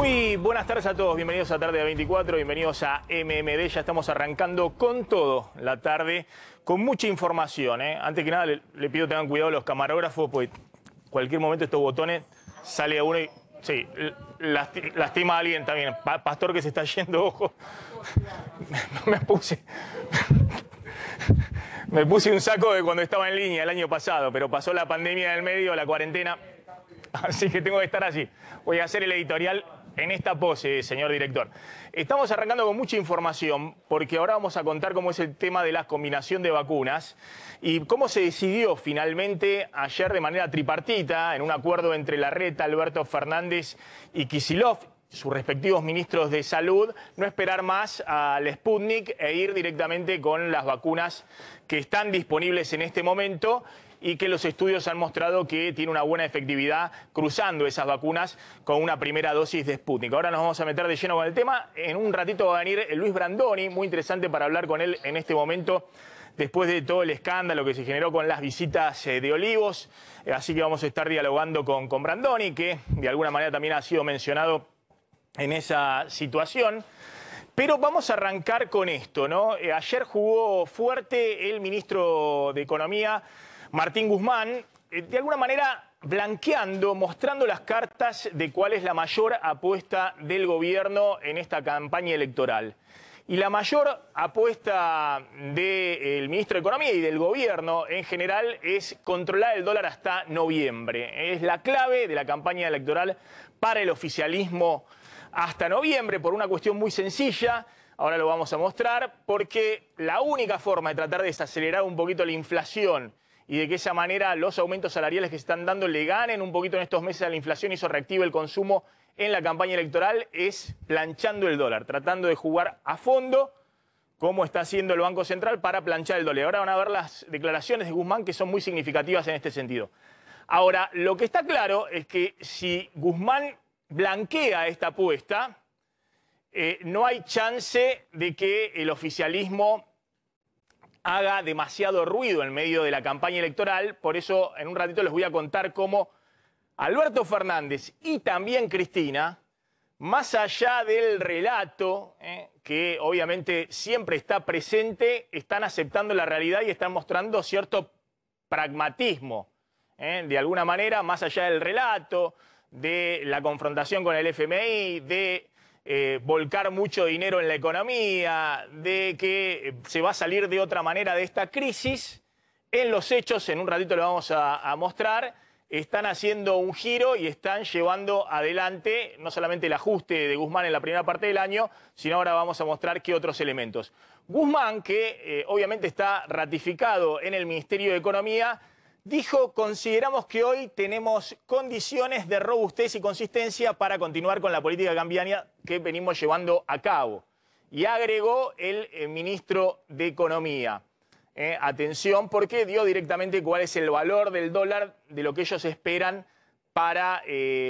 Muy buenas tardes a todos, bienvenidos a Tarde de 24, bienvenidos a MMD. Ya estamos arrancando con todo la tarde, con mucha información. Antes que nada le pido que tengan cuidado los camarógrafos, porque en cualquier momento estos botones sale a uno y sí, lastima a alguien también. Pastor que se está yendo, ojo. Me puse un saco de cuando estaba en línea el año pasado, pero pasó la pandemia en el medio, la cuarentena, así que tengo que estar así. Voy a hacer el editorial en esta pose, señor director. Estamos arrancando con mucha información porque ahora vamos a contar cómo es el tema de la combinación de vacunas y cómo se decidió finalmente ayer de manera tripartita en un acuerdo entre Larreta, Alberto Fernández y Kicillof, sus respectivos ministros de salud, no esperar más al Sputnik e ir directamente con las vacunas que están disponibles en este momento y que los estudios han mostrado que tiene una buena efectividad cruzando esas vacunas con una primera dosis de Sputnik. Ahora nos vamos a meter de lleno con el tema. En un ratito va a venir Luis Brandoni, muy interesante para hablar con él en este momento, después de todo el escándalo que se generó con las visitas de Olivos. Así que vamos a estar dialogando con Brandoni, que de alguna manera también ha sido mencionado en esa situación. Pero vamos a arrancar con esto, ¿no? Ayer jugó fuerte el ministro de Economía, Martín Guzmán, de alguna manera blanqueando, mostrando las cartas de cuál es la mayor apuesta del gobierno en esta campaña electoral. Y la mayor apuesta del ministro de Economía y del gobierno en general es controlar el dólar hasta noviembre. Es la clave de la campaña electoral para el oficialismo hasta noviembre, por una cuestión muy sencilla. Ahora lo vamos a mostrar, porque la única forma de tratar de desacelerar un poquito la inflación y de que esa manera los aumentos salariales que se están dando le ganen un poquito en estos meses a la inflación y eso reactive el consumo en la campaña electoral es planchando el dólar, tratando de jugar a fondo como está haciendo el Banco Central para planchar el dólar. Ahora van a ver las declaraciones de Guzmán que son muy significativas en este sentido. Ahora, lo que está claro es que si Guzmán blanquea esta apuesta, no hay chance de que el oficialismo haga demasiado ruido en medio de la campaña electoral. Por eso en un ratito les voy a contar cómo Alberto Fernández y también Cristina, más allá del relato, que obviamente siempre está presente, están aceptando la realidad y están mostrando cierto pragmatismo. De alguna manera, más allá del relato, de la confrontación con el FMI, de volcar mucho dinero en la economía, de que se va a salir de otra manera de esta crisis, en los hechos, en un ratito lo vamos a mostrar, están haciendo un giro y están llevando adelante no solamente el ajuste de Guzmán en la primera parte del año, sino ahora vamos a mostrar qué otros elementos. Guzmán, que obviamente está ratificado en el Ministerio de Economía, dijo: consideramos que hoy tenemos condiciones de robustez y consistencia para continuar con la política cambiaria que venimos llevando a cabo. Y agregó el ministro de Economía. Atención, porque dio directamente cuál es el valor del dólar, de lo que ellos esperan para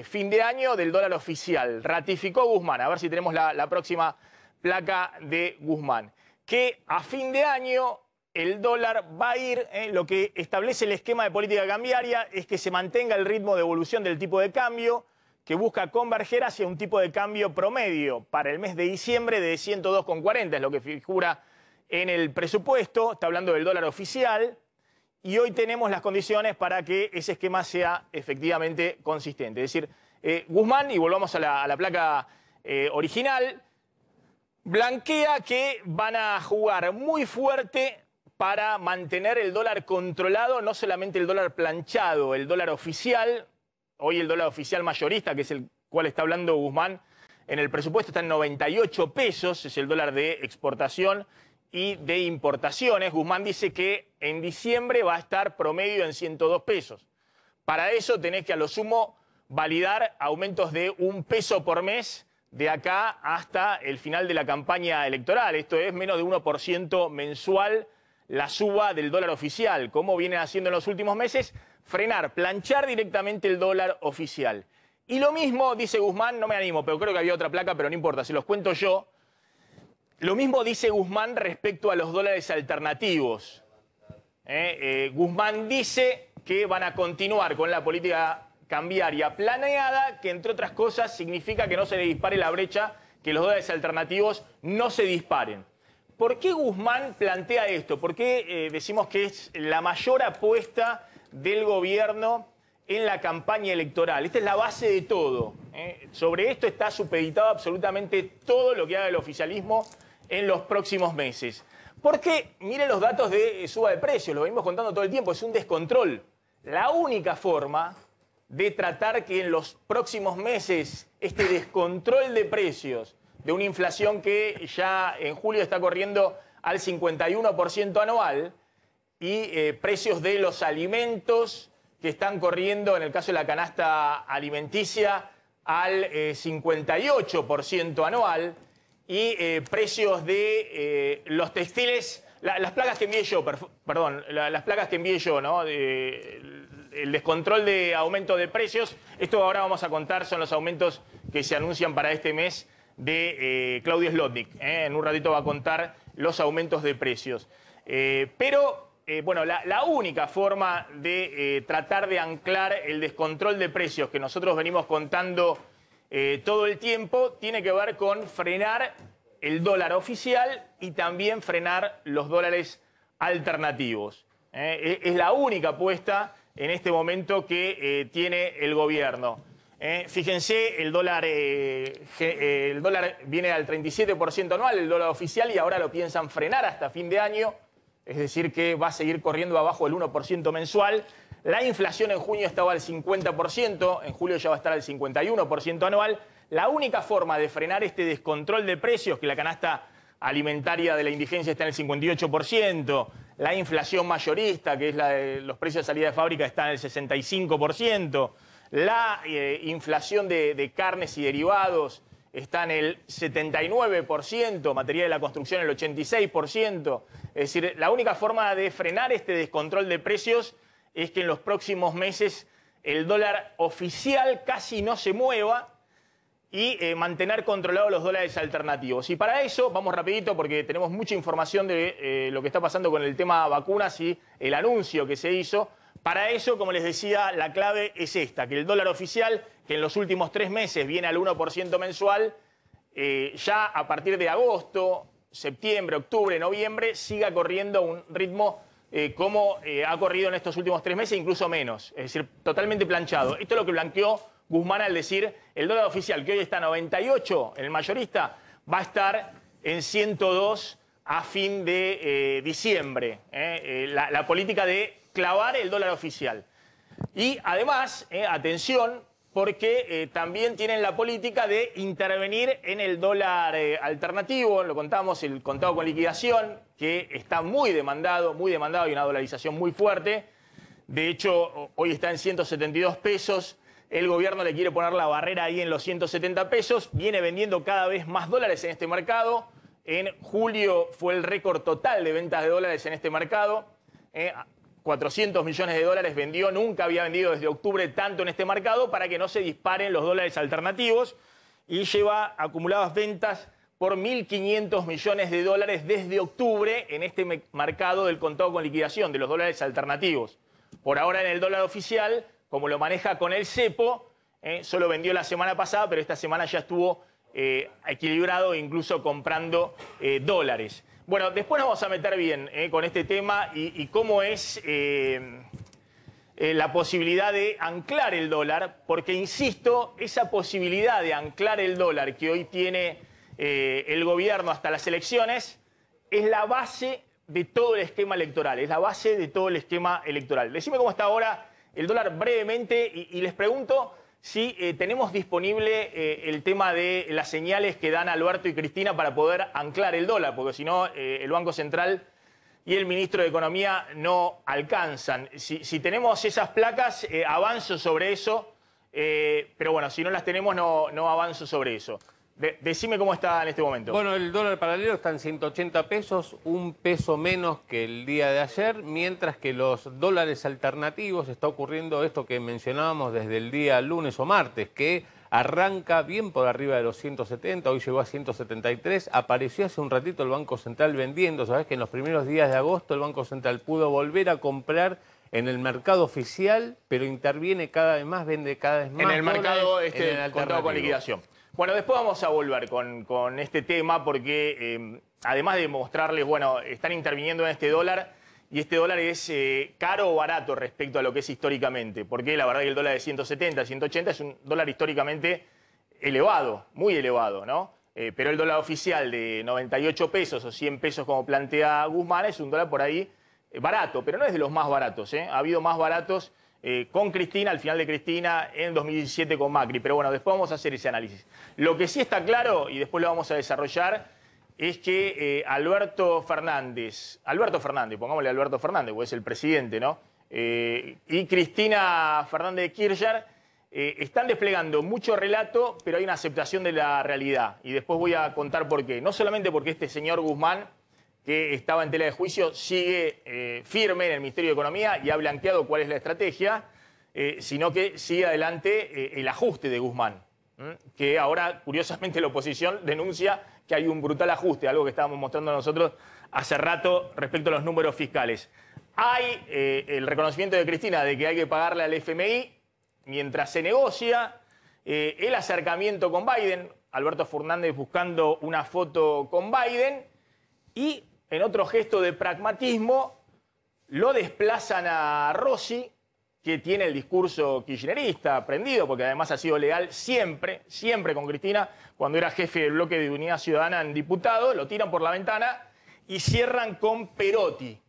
fin de año del dólar oficial. Ratificó Guzmán. A ver si tenemos la próxima placa de Guzmán. Que a fin de año el dólar va a ir, lo que establece el esquema de política cambiaria es que se mantenga el ritmo de evolución del tipo de cambio, que busca converger hacia un tipo de cambio promedio para el mes de diciembre de 102,40, es lo que figura en el presupuesto. Está hablando del dólar oficial y hoy tenemos las condiciones para que ese esquema sea efectivamente consistente. Es decir, Guzmán, y volvamos a la placa original, blanquea que van a jugar muy fuerte para mantener el dólar controlado, no solamente el dólar planchado, el dólar oficial. Hoy el dólar oficial mayorista, que es el cual está hablando Guzmán, en el presupuesto está en 98 pesos, es el dólar de exportación y de importaciones. Guzmán dice que en diciembre va a estar promedio en 102 pesos. Para eso tenés que a lo sumo validar aumentos de 1 peso por mes de acá hasta el final de la campaña electoral. Esto es menos de 1% mensual la suba del dólar oficial, como vienen haciendo en los últimos meses, frenar, planchar directamente el dólar oficial. Y lo mismo dice Guzmán, no me animo, pero creo que había otra placa, pero no importa, se los cuento yo. Lo mismo dice Guzmán respecto a los dólares alternativos. Guzmán dice que van a continuar con la política cambiaria planeada, que entre otras cosas significa que no se le dispare la brecha, que los dólares alternativos no se disparen. ¿Por qué Guzmán plantea esto? ¿Por qué decimos que es la mayor apuesta del gobierno en la campaña electoral? Esta es la base de todo. Sobre esto está supeditado absolutamente todo lo que haga el oficialismo en los próximos meses. Porque miren los datos de suba de precios, lo venimos contando todo el tiempo, es un descontrol. La única forma de tratar que en los próximos meses este descontrol de precios, de una inflación que ya en julio está corriendo al 51% anual, y precios de los alimentos que están corriendo, en el caso de la canasta alimenticia, al 58% anual, y precios de los textiles, las placas que envié yo, las placas que envié yo, ¿no? El descontrol de aumento de precios, esto ahora vamos a contar, son los aumentos que se anuncian para este mes de Claudio Zlotnik. En un ratito va a contar los aumentos de precios. Bueno, la única forma de tratar de anclar el descontrol de precios que nosotros venimos contando todo el tiempo tiene que ver con frenar el dólar oficial y también frenar los dólares alternativos. Es la única apuesta en este momento que tiene el gobierno. Fíjense, el dólar viene al 37% anual, el dólar oficial, y ahora lo piensan frenar hasta fin de año. Es decir, que va a seguir corriendo abajo del 1% mensual. La inflación en junio estaba al 50%, en julio ya va a estar al 51% anual. La única forma de frenar este descontrol de precios, que la canasta alimentaria de la indigencia está en el 58%, la inflación mayorista, que es la de los precios de salida de fábrica, está en el 65%, la inflación de carnes y derivados está en el 79%, materia de la construcción el 86%. Es decir, la única forma de frenar este descontrol de precios es que en los próximos meses el dólar oficial casi no se mueva y mantener controlados los dólares alternativos. Y para eso, vamos rapidito porque tenemos mucha información de lo que está pasando con el tema vacunas y el anuncio que se hizo. Para eso, como les decía, la clave es esta, que el dólar oficial, que en los últimos 3 meses viene al 1% mensual, ya a partir de agosto, septiembre, octubre, noviembre, siga corriendo a un ritmo como ha corrido en estos últimos 3 meses, incluso menos. Es decir, totalmente planchado. Esto es lo que blanqueó Guzmán al decir el dólar oficial, que hoy está a 98, el mayorista, va a estar en 102 a fin de diciembre. La política de clavar el dólar oficial. Y además, atención, porque también tienen la política de intervenir en el dólar alternativo, lo contamos, el contado con liquidación, que está muy demandado y una dolarización muy fuerte. De hecho, hoy está en 172 pesos. El gobierno le quiere poner la barrera ahí en los 170 pesos. Viene vendiendo cada vez más dólares en este mercado. En julio fue el récord total de ventas de dólares en este mercado. 400 millones de dólares vendió, nunca había vendido desde octubre tanto en este mercado para que no se disparen los dólares alternativos, y lleva acumuladas ventas por 1.500 millones de dólares desde octubre en este mercado del contado con liquidación de los dólares alternativos. Por ahora en el dólar oficial, como lo maneja con el cepo, solo vendió la semana pasada, pero esta semana ya estuvo equilibrado e incluso comprando dólares. Bueno, después nos vamos a meter bien con este tema y cómo es la posibilidad de anclar el dólar, porque, insisto, esa posibilidad de anclar el dólar que hoy tiene el gobierno hasta las elecciones es la base de todo el esquema electoral, es la base de todo el esquema electoral. Decime cómo está ahora el dólar brevemente y les pregunto si tenemos disponible el tema de las señales que dan Alberto y Cristina para poder anclar el dólar, porque si no, el Banco Central y el ministro de Economía no alcanzan. Si tenemos esas placas, avanzo sobre eso, pero bueno, si no las tenemos, no avanzo sobre eso. Decime cómo está en este momento. Bueno, el dólar paralelo está en 180 pesos, un peso menos que el día de ayer, mientras que los dólares alternativos está ocurriendo esto que mencionábamos desde el día lunes o martes, que arranca bien por arriba de los 170, hoy llegó a 173, apareció hace un ratito el Banco Central vendiendo. Sabés que en los primeros días de agosto el Banco Central pudo volver a comprar en el mercado oficial, pero interviene cada vez más, vende cada vez más. En el mercado en el contado con liquidación. Bueno, después vamos a volver con este tema porque además de mostrarles, bueno, están interviniendo en este dólar y este dólar es caro o barato respecto a lo que es históricamente. Porque la verdad que el dólar de 170, 180 es un dólar históricamente elevado, muy elevado, ¿no? Pero el dólar oficial de 98 pesos o 100 pesos como plantea Guzmán es un dólar por ahí barato, pero no es de los más baratos, ¿eh? Ha habido más baratos con Cristina, al final de Cristina, en 2017 con Macri. Pero bueno, después vamos a hacer ese análisis. Lo que sí está claro, y después lo vamos a desarrollar, es que Alberto Fernández, pongámosle Alberto Fernández, porque es el presidente, ¿no? Y Cristina Fernández de Kirchner están desplegando mucho relato, pero hay una aceptación de la realidad. Y después voy a contar por qué. No solamente porque este señor Guzmán, que estaba en tela de juicio, sigue firme en el Ministerio de Economía y ha blanqueado cuál es la estrategia, sino que sigue adelante el ajuste de Guzmán, que ahora, curiosamente, la oposición denuncia que hay un brutal ajuste, algo que estábamos mostrando nosotros hace rato respecto a los números fiscales. Hay el reconocimiento de Cristina de que hay que pagarle al FMI mientras se negocia, el acercamiento con Biden, Alberto Fernández buscando una foto con Biden, y en otro gesto de pragmatismo lo desplazan a Rossi, que tiene el discurso kirchnerista aprendido, porque además ha sido leal siempre con Cristina. Cuando era jefe del bloque de Unidad Ciudadana en diputado, lo tiran por la ventana y cierran con Perotti,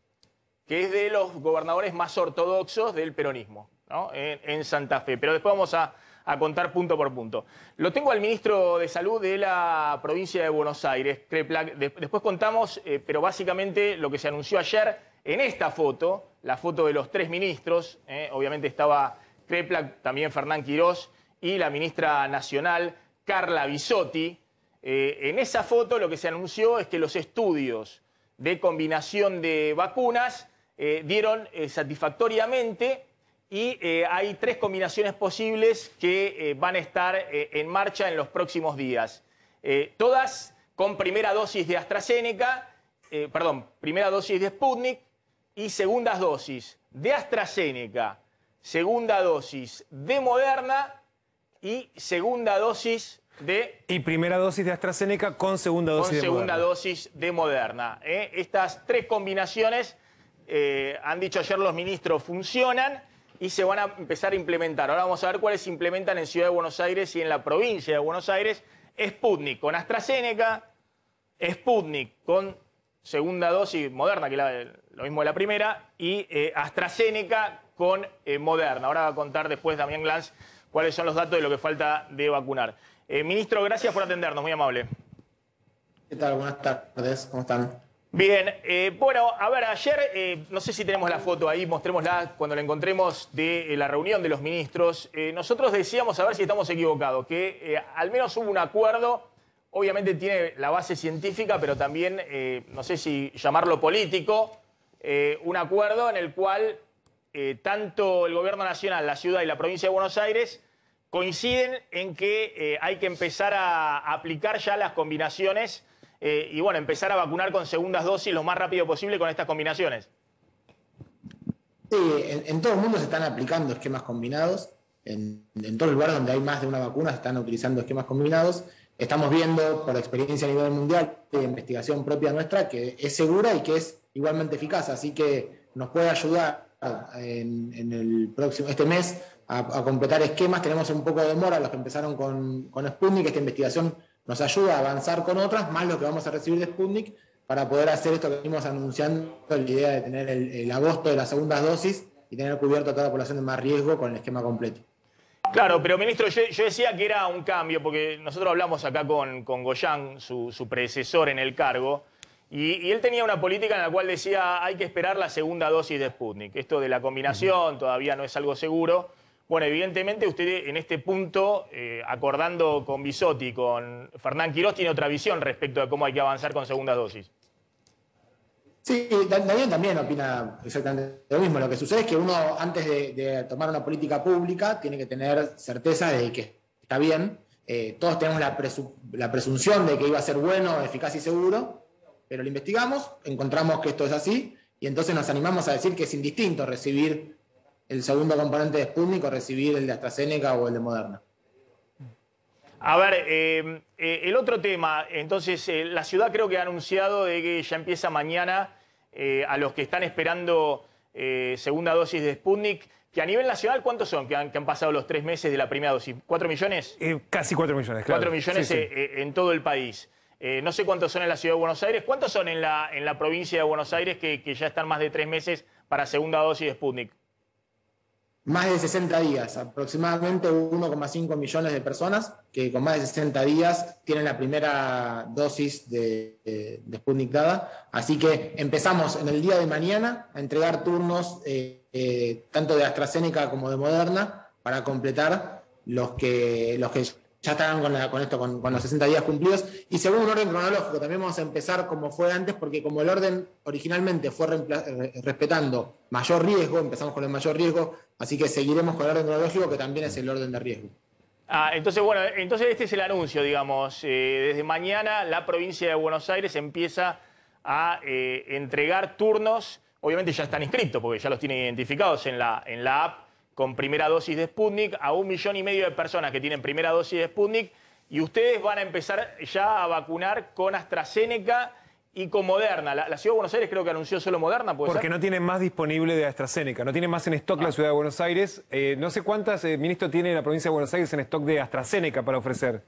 que es de los gobernadores más ortodoxos del peronismo, ¿no? En Santa Fe. Pero después vamos a contar punto por punto. Lo tengo al ministro de Salud de la provincia de Buenos Aires, Kreplak. Después contamos, pero básicamente lo que se anunció ayer en esta foto, la foto de los tres ministros, obviamente estaba Kreplak, también Fernán Quirós y la ministra nacional, Carla Bisotti. En esa foto lo que se anunció es que los estudios de combinación de vacunas dieron satisfactoriamente y hay tres combinaciones posibles que van a estar en marcha en los próximos días. Todas con primera dosis de AstraZeneca, primera dosis de Sputnik y segundas dosis de AstraZeneca, segunda dosis de Moderna y segunda dosis de... Y primera dosis de AstraZeneca con segunda dosis de Moderna. Con segunda dosis de Moderna. Estas tres combinaciones, han dicho ayer los ministros, funcionan y se van a empezar a implementar. Ahora vamos a ver cuáles se implementan en Ciudad de Buenos Aires y en la provincia de Buenos Aires. Sputnik con AstraZeneca, Sputnik con segunda dosis Moderna, que es lo mismo de la primera, y AstraZeneca con Moderna. Ahora va a contar después Damián Glanz cuáles son los datos de lo que falta de vacunar. Ministro, gracias por atendernos, muy amable. ¿Qué tal? Buenas tardes, ¿cómo están? Bien, bueno, a ver, ayer, no sé si tenemos la foto ahí, mostrémosla cuando la encontremos de la reunión de los ministros. Nosotros decíamos, a ver si estamos equivocados, que al menos hubo un acuerdo, obviamente tiene la base científica, pero también, no sé si llamarlo político, un acuerdo en el cual tanto el gobierno nacional, la ciudad y la provincia de Buenos Aires coinciden en que hay que empezar a aplicar ya las combinaciones y bueno, empezar a vacunar con segundas dosis lo más rápido posible con estas combinaciones. Sí, en todo el mundo se están aplicando esquemas combinados. En todos los lugares donde hay más de una vacuna se están utilizando esquemas combinados. Estamos viendo por experiencia a nivel mundial de investigación propia nuestra que es segura y que es igualmente eficaz. Así que nos puede ayudar en este mes a completar esquemas. Tenemos un poco de demora los que empezaron con Sputnik. Esta investigación nos ayuda a avanzar con otras, más lo que vamos a recibir de Sputnik, para poder hacer esto que venimos anunciando, la idea de tener el agosto de las segundas dosis y tener cubierto a toda la población de más riesgo con el esquema completo. Claro, pero ministro, yo decía que era un cambio, porque nosotros hablamos acá con Goyán, su predecesor en el cargo, y él tenía una política en la cual decía hay que esperar la segunda dosis de Sputnik. Esto de la combinación todavía no es algo seguro. Bueno, evidentemente usted en este punto, acordando con Bisotti y con Fernán Quirós, tiene otra visión respecto de cómo hay que avanzar con segundas dosis. Sí, Daniel también opina exactamente lo mismo. Lo que sucede es que uno, antes de tomar una política pública, tiene que tener certeza de que está bien. Todos tenemos la presunción de que iba a ser bueno, eficaz y seguro, pero lo investigamos, encontramos que esto es así y entonces nos animamos a decir que es indistinto recibir el segundo componente de Sputnik o recibir el de AstraZeneca o el de Moderna. A ver, el otro tema, entonces la ciudad creo que ha anunciado de que ya empieza mañana a los que están esperando segunda dosis de Sputnik, que a nivel nacional, ¿cuántos son que han pasado los 3 meses de la primera dosis? ¿4 millones? Casi 4 millones, claro. 4 millones Sí, sí. En todo el país. No sé cuántos son en la ciudad de Buenos Aires. ¿Cuántos son en la provincia de Buenos Aires que ya están más de 3 meses para segunda dosis de Sputnik? Más de 60 días, aproximadamente 1,5 millones de personas que con más de 60 días tienen la primera dosis de Sputnik dada. Así que empezamos en el día de mañana a entregar turnos tanto de AstraZeneca como de Moderna para completar los que ya están con los 60 días cumplidos. Y según un orden cronológico, también vamos a empezar como fue antes, porque como el orden originalmente fue respetando mayor riesgo, empezamos con el mayor riesgo, así que seguiremos con el orden cronológico, que también es el orden de riesgo. Entonces, bueno, entonces este es el anuncio, digamos. Desde mañana la provincia de Buenos Aires empieza a entregar turnos. Obviamente ya están inscritos, porque ya los tienen identificados en la app, con primera dosis de Sputnik, a 1,5 millones de personas que tienen primera dosis de Sputnik, y ustedes van a empezar ya a vacunar con AstraZeneca y con Moderna. La Ciudad de Buenos Aires creo que anunció solo Moderna, ¿puede Porque ser? no tienen más disponible de AstraZeneca, no tiene más en stock la Ciudad de Buenos Aires. No sé cuántas, ministro, tiene la provincia de Buenos Aires en stock de AstraZeneca para ofrecer.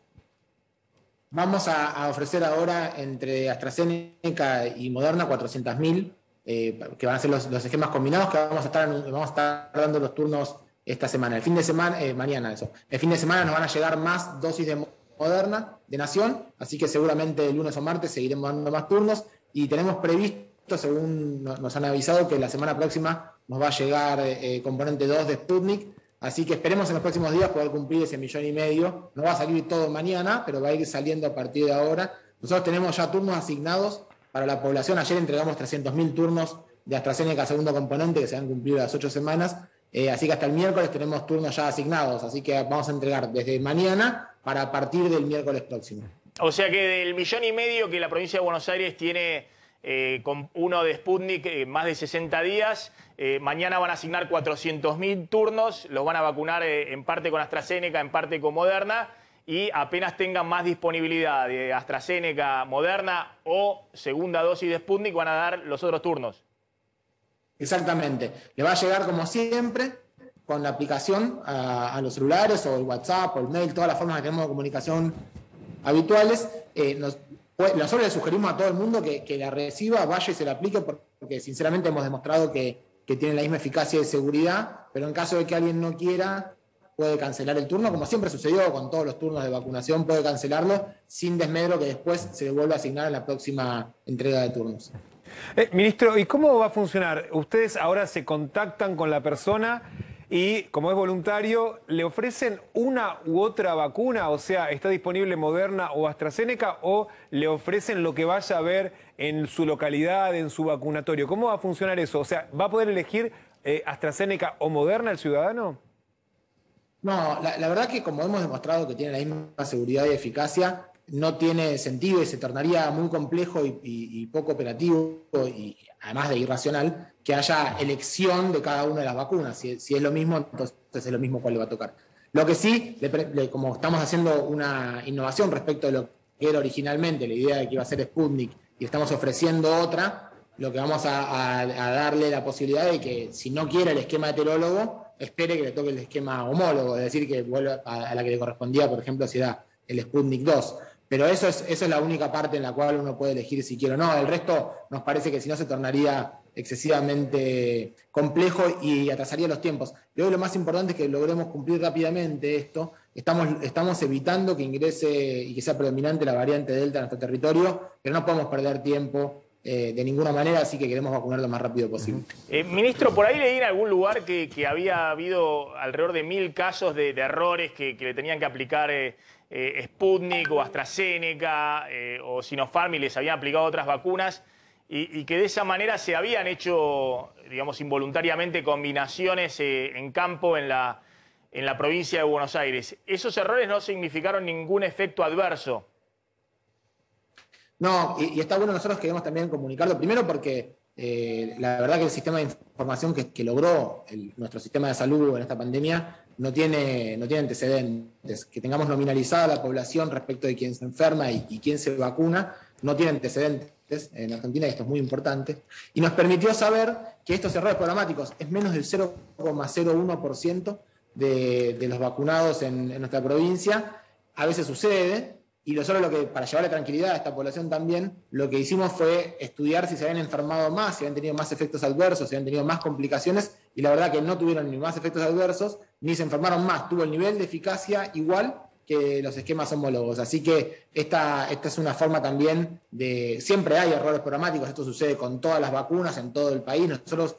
Vamos a ofrecer ahora entre AstraZeneca y Moderna 400.000, que van a ser los esquemas combinados, que vamos a estar dando los turnos esta semana. El fin de semana, mañana eso. El fin de semana nos van a llegar más dosis de Moderna de Nación, así que seguramente el lunes o martes seguiremos dando más turnos y tenemos previsto, según nos han avisado, que la semana próxima nos va a llegar componente 2 de Sputnik, así que esperemos en los próximos días poder cumplir ese 1,5 millones. No va a salir todo mañana, pero va a ir saliendo a partir de ahora. Nosotros tenemos ya turnos asignados para la población. Ayer entregamos 300.000 turnos de AstraZeneca segundo componente, que se han cumplido las 8 semanas. Así que hasta el miércoles tenemos turnos ya asignados. Así que vamos a entregar desde mañana para partir del miércoles próximo. O sea que del 1,5 millones que la provincia de Buenos Aires tiene con uno de Sputnik más de 60 días, mañana van a asignar 400.000 turnos, los van a vacunar en parte con AstraZeneca, en parte con Moderna, y apenas tengan más disponibilidad de AstraZeneca, Moderna o segunda dosis de Sputnik, van a dar los otros turnos. Exactamente. Le va a llegar como siempre con la aplicación a los celulares o el WhatsApp o el mail, todas las formas que tenemos de comunicación habituales. Nosotros le sugerimos a todo el mundo que la reciba, vaya y se la aplique, porque sinceramente hemos demostrado que tiene la misma eficacia y seguridad, pero en caso de que alguien no quiera, puede cancelar el turno, como siempre sucedió con todos los turnos de vacunación, puede cancelarlo sin desmedro que después se le vuelva a asignar en la próxima entrega de turnos. Ministro, ¿y cómo va a funcionar? Ustedes ahora se contactan con la persona y, como es voluntario, ¿le ofrecen una u otra vacuna? O sea, ¿está disponible Moderna o AstraZeneca? ¿O le ofrecen lo que vaya a ver en su localidad, en su vacunatorio? ¿Cómo va a funcionar eso? O sea, ¿va a poder elegir AstraZeneca o Moderna el ciudadano? No, la verdad que como hemos demostrado que tiene la misma seguridad y eficacia, no tiene sentido y se tornaría muy complejo y poco operativo y además de irracional que haya elección de cada una de las vacunas. Si es lo mismo, entonces es lo mismo cuál le va a tocar. Lo que sí, como estamos haciendo una innovación respecto de lo que era originalmente, la idea de que iba a ser Sputnik, y estamos ofreciendo otra, lo que vamos a darle la posibilidad de que si no quiere el esquema heterólogo, espere que le toque el esquema homólogo, es decir, que vuelva a la que le correspondía, por ejemplo, si era el Sputnik 2. Pero eso es la única parte en la cual uno puede elegir si quiere o no. El resto nos parece que si no se tornaría excesivamente complejo y atrasaría los tiempos. Y hoy lo más importante es que logremos cumplir rápidamente esto. Estamos evitando que ingrese y que sea predominante la variante Delta en nuestro territorio, pero no podemos perder tiempo de ninguna manera, así que queremos vacunar lo más rápido posible. Ministro, por ahí leí en algún lugar que había habido alrededor de 1.000 casos de errores que le tenían que aplicar Sputnik o AstraZeneca o Sinopharm y les habían aplicado otras vacunas y que de esa manera se habían hecho, digamos, involuntariamente combinaciones en campo en la provincia de Buenos Aires. ¿Esos errores no significaron ningún efecto adverso? No, y está bueno, nosotros queremos también comunicarlo, primero porque La verdad que el sistema de información que logró nuestro sistema de salud en esta pandemia no tiene antecedentes. Que tengamos nominalizada la población respecto de quién se enferma y quién se vacuna, no tiene antecedentes en Argentina, y esto es muy importante. Y nos permitió saber que estos errores programáticos es menos del 0,01% de los vacunados en nuestra provincia. A veces sucede. Y nosotros para llevarle tranquilidad a esta población también, lo que hicimos fue estudiar si se habían enfermado más, si habían tenido más efectos adversos, si habían tenido más complicaciones, y la verdad que no tuvieron ni más efectos adversos, ni se enfermaron más. Tuvo el nivel de eficacia igual que los esquemas homólogos. Así que esta es una forma también siempre hay errores programáticos, esto sucede con todas las vacunas en todo el país. Nosotros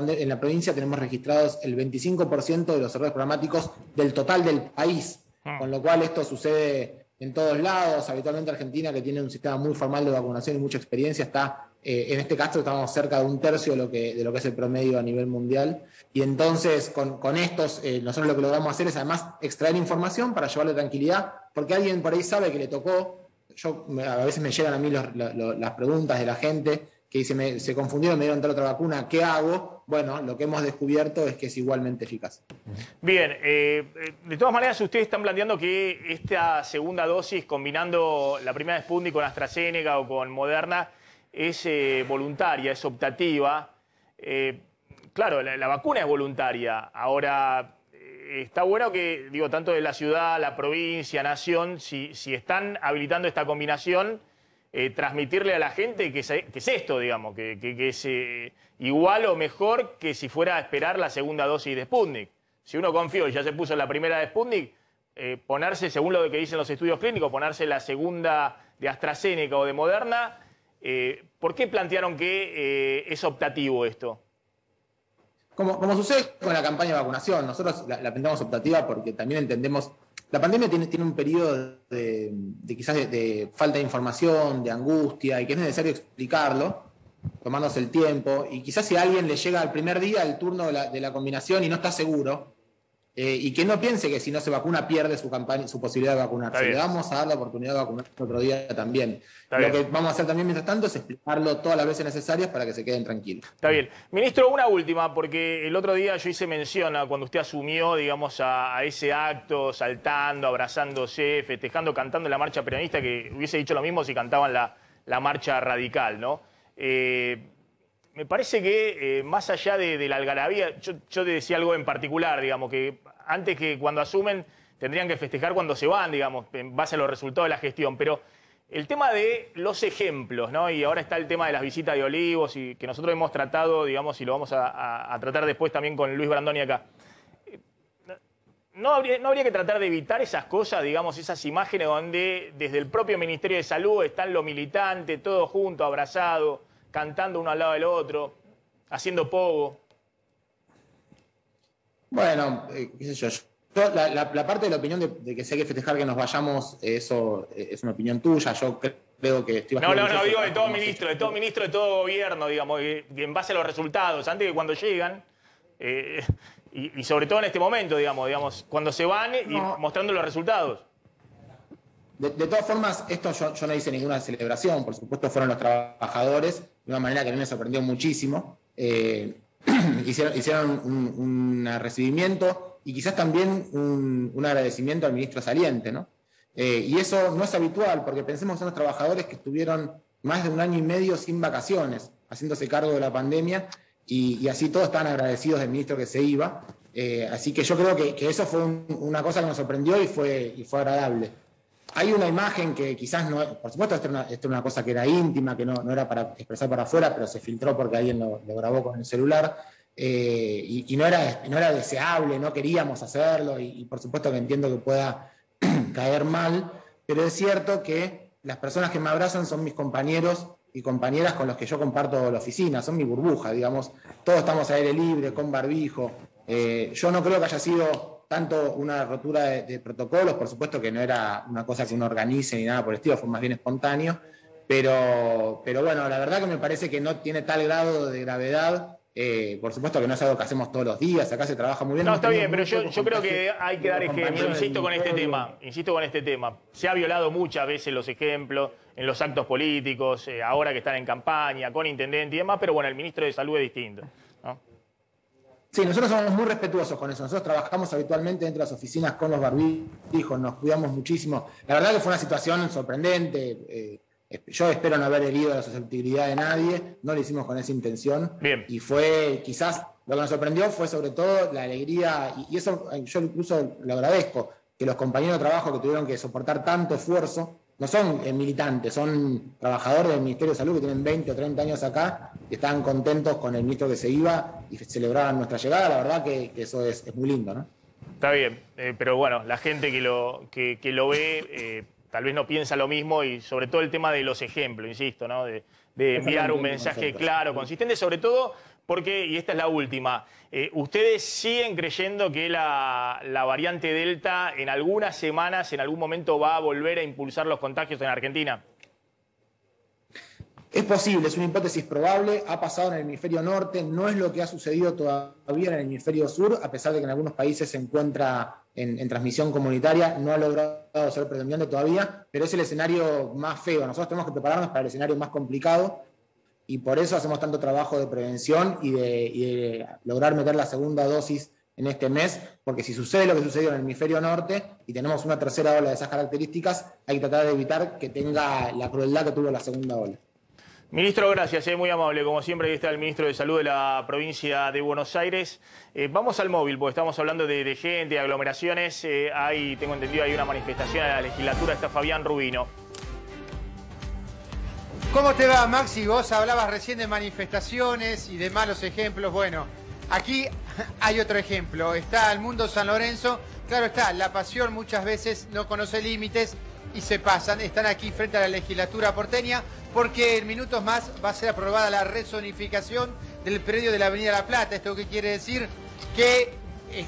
en la provincia tenemos registrados el 25% de los errores programáticos del total del país, con lo cual esto sucede en todos lados. Habitualmente Argentina, que tiene un sistema muy formal de vacunación y mucha experiencia, está, en este caso estamos cerca de un tercio de lo que es el promedio a nivel mundial. Y entonces con estos, nosotros lo que logramos hacer es además extraer información para llevarle tranquilidad, porque alguien por ahí sabe que le tocó. A veces me llegan a mí las preguntas de la gente que dice, se confundieron, me dieron tal otra vacuna, ¿qué hago? Bueno, lo que hemos descubierto es que es igualmente eficaz. Bien, de todas maneras ustedes están planteando que esta segunda dosis, combinando la primera de Sputnik con AstraZeneca o con Moderna, es voluntaria, es optativa. Claro, la vacuna es voluntaria. Ahora, está bueno que, digo, tanto de la ciudad, la provincia, nación, si están habilitando esta combinación, transmitirle a la gente que es esto, digamos, que es igual o mejor que si fuera a esperar la segunda dosis de Sputnik. Si uno confió y ya se puso la primera de Sputnik, ponerse, según lo que dicen los estudios clínicos, ponerse la segunda de AstraZeneca o de Moderna, ¿por qué plantearon que es optativo esto? Como sucede con la campaña de vacunación, nosotros la pensamos optativa porque también entendemos. La pandemia tiene un periodo quizás de falta de información, de angustia, y que es necesario explicarlo, tomarnos el tiempo. Y quizás si a alguien le llega al primer día el turno de la combinación y no está seguro, y que no piense que si no se vacuna pierde su posibilidad de vacunarse. Le vamos a dar la oportunidad de vacunarse otro día también. Lo que vamos a hacer también mientras tanto es explicarlo todas las veces necesarias para que se queden tranquilos. Está bien. Ministro, una última, porque el otro día yo hice mención a cuando usted asumió, digamos, a ese acto, saltando, abrazándose, festejando, cantando la marcha peronista, que hubiese dicho lo mismo si cantaban la marcha radical, ¿no? Me parece que más allá de la algarabía, yo te decía algo en particular, digamos, que antes que cuando asumen tendrían que festejar cuando se van, digamos, en base a los resultados de la gestión. Pero el tema de los ejemplos, ¿no? Y ahora está el tema de las visitas de Olivos, y que nosotros hemos tratado, digamos, y lo vamos a tratar después también con Luis Brandoni acá. ¿No habría que tratar de evitar esas cosas, digamos, esas imágenes donde desde el propio Ministerio de Salud están los militantes, todos juntos, abrazados, cantando uno al lado del otro, haciendo pogo? Bueno, qué sé yo. La parte de la opinión de que si hay que festejar que nos vayamos, eso es una opinión tuya. Yo creo que estoy bastante... No, digo de todo ministro, de todo gobierno, digamos, que en base a los resultados, antes que cuando llegan, y sobre todo en este momento, digamos, cuando se van y mostrando los resultados. De todas formas, esto yo no hice ninguna celebración, por supuesto fueron los trabajadores, de una manera que a mí me sorprendió muchísimo. Hicieron un recibimiento y quizás también un agradecimiento al ministro saliente, ¿no? Y eso no es habitual, porque pensemos en los trabajadores que estuvieron más de 1 año y medio sin vacaciones, haciéndose cargo de la pandemia, y así todos estaban agradecidos del ministro que se iba. Así que yo creo que eso fue una cosa que nos sorprendió y fue agradable. Hay una imagen que quizás no, por supuesto, esto era una cosa que era íntima, que no era para expresar para afuera, pero se filtró porque alguien lo grabó con el celular, y no era deseable, no queríamos hacerlo, y por supuesto que entiendo que pueda caer mal, pero es cierto que las personas que me abrazan son mis compañeros y compañeras con los que yo comparto la oficina, son mi burbuja, digamos, todos estamos al aire libre, con barbijo. Yo no creo que haya sido tanto una rotura de protocolos, por supuesto que no era una cosa que uno organice ni nada por el estilo, fue más bien espontáneo, pero bueno, la verdad que me parece que no tiene tal grado de gravedad. Por supuesto que no es algo que hacemos todos los días, acá se trabaja muy bien. No, está bien, pero yo creo que hay que dar ejemplos, insisto con este tema. Se ha violado muchas veces los ejemplos, en los actos políticos, ahora que están en campaña, con intendente y demás, pero bueno, el ministro de Salud es distinto, ¿no? Sí, nosotros somos muy respetuosos con eso. Nosotros trabajamos habitualmente dentro de las oficinas con los barbijos, nos cuidamos muchísimo. La verdad que fue una situación sorprendente. Yo espero no haber herido la susceptibilidad de nadie, no lo hicimos con esa intención. Bien. Y fue, quizás, lo que nos sorprendió fue sobre todo la alegría, y eso yo incluso lo agradezco, que los compañeros de trabajo que tuvieron que soportar tanto esfuerzo, no son militantes, son trabajadores del Ministerio de Salud que tienen 20 o 30 años acá, y estaban contentos con el ministro que se iba y celebraban nuestra llegada. La verdad que eso es muy lindo, ¿no? Está bien, pero bueno, la gente que lo ve tal vez no piensa lo mismo, y sobre todo el tema de los ejemplos, insisto, ¿no? De enviar un mensaje claro, consistente, sobre todo porque, y esta es la última, ustedes siguen creyendo que la variante Delta en algunas semanas, en algún momento, va a volver a impulsar los contagios en Argentina. Es posible, es una hipótesis probable, ha pasado en el hemisferio norte, no es lo que ha sucedido todavía en el hemisferio sur, a pesar de que en algunos países se encuentra en transmisión comunitaria, no ha logrado ser predominante todavía, pero es el escenario más feo. Nosotros tenemos que prepararnos para el escenario más complicado, y por eso hacemos tanto trabajo de prevención y de lograr meter la segunda dosis en este mes, porque si sucede lo que sucedió en el hemisferio norte y tenemos una tercera ola de esas características, hay que tratar de evitar que tenga la crueldad que tuvo la segunda ola. Ministro, gracias, muy amable. Como siempre, ahí está el ministro de Salud de la provincia de Buenos Aires. Vamos al móvil, porque estamos hablando de gente, de aglomeraciones. Tengo entendido, hay una manifestación a la legislatura. Está Fabián Rubino. ¿Cómo te va, Maxi? Vos hablabas recién de manifestaciones y de malos ejemplos. Bueno, aquí hay otro ejemplo. Está el Mundo San Lorenzo. Claro está, la pasión muchas veces no conoce límites y se pasan. Están aquí frente a la legislatura porteña porque en minutos más va a ser aprobada la rezonificación del predio de la Avenida La Plata. ¿Esto qué quiere decir? Que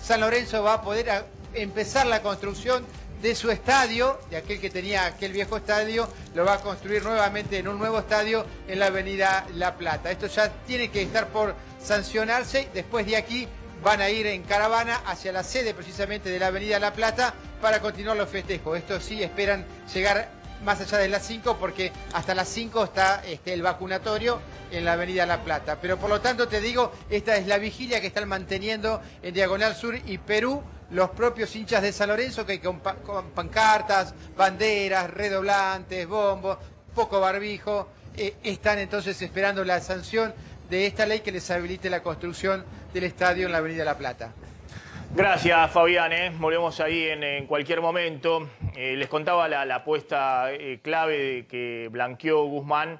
San Lorenzo va a poder empezar la construcción de su estadio, de aquel que tenía aquel viejo estadio, lo va a construir nuevamente en un nuevo estadio en la Avenida La Plata. Esto ya tiene que estar por sancionarse. Después de aquí van a ir en caravana hacia la sede precisamente de la Avenida La Plata para continuar los festejos. Esto sí, esperan llegar más allá de las 5 porque hasta las 5 está el vacunatorio en la Avenida La Plata. Pero por lo tanto te digo, esta es la vigilia que están manteniendo en Diagonal Sur y Perú los propios hinchas de San Lorenzo, que con pancartas, banderas, redoblantes, bombos, poco barbijo, están entonces esperando la sanción de esta ley que les habilite la construcción del estadio en la Avenida La Plata. Gracias, Fabián. Volvemos ahí en cualquier momento. Les contaba la apuesta clave que blanqueó Guzmán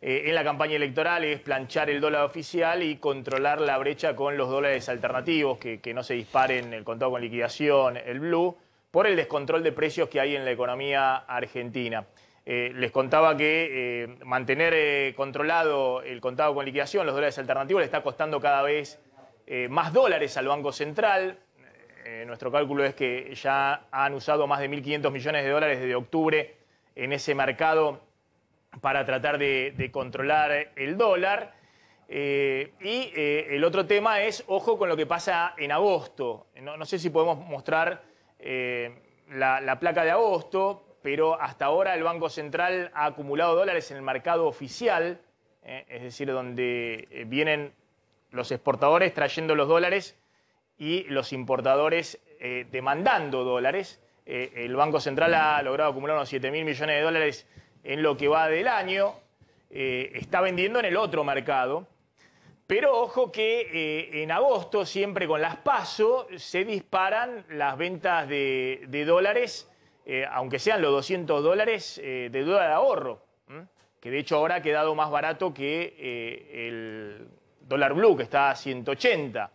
en la campaña electoral, es planchar el dólar oficial y controlar la brecha con los dólares alternativos, que no se disparen el contado con liquidación, el blue, por el descontrol de precios que hay en la economía argentina. Les contaba que mantener controlado el contado con liquidación, los dólares alternativos, le está costando cada vez más dólares al Banco Central. Nuestro cálculo es que ya han usado más de 1.500 millones de dólares desde octubre en ese mercado para tratar de controlar el dólar. El otro tema es, ojo con lo que pasa en agosto. No sé si podemos mostrar la placa de agosto, pero hasta ahora el Banco Central ha acumulado dólares en el mercado oficial, es decir, donde vienen los exportadores trayendo los dólares y los importadores demandando dólares. El Banco Central ha logrado acumular unos 7.000 millones de dólares en lo que va del año. Está vendiendo en el otro mercado. Pero ojo que en agosto, siempre con las PASO, se disparan las ventas de dólares, aunque sean los 200 dólares de dólar ahorro, que de hecho ahora ha quedado más barato que el dólar blue, que está a 180.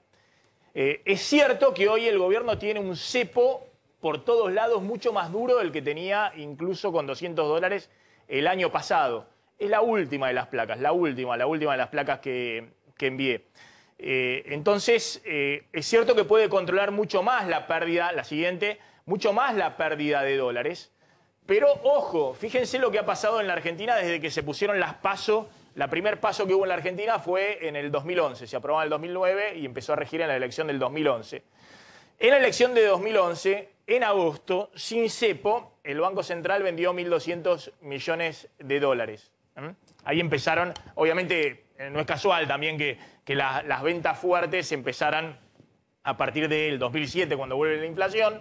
Es cierto que hoy el gobierno tiene un cepo por todos lados mucho más duro del que tenía incluso con 200 dólares el año pasado. Es la última de las placas, la última de las placas que envié. Entonces, es cierto que puede controlar mucho más la pérdida, la siguiente, mucho más la pérdida de dólares. Pero, ojo, fíjense lo que ha pasado en la Argentina desde que se pusieron las PASO. La primer PASO que hubo en la Argentina fue en el 2011. Se aprobó en el 2009 y empezó a regir en la elección del 2011. En la elección de 2011, en agosto, sin cepo, el Banco Central vendió 1.200 millones de dólares. Ahí empezaron, obviamente no es casual también que las ventas fuertes empezaran a partir del 2007, cuando vuelve la inflación,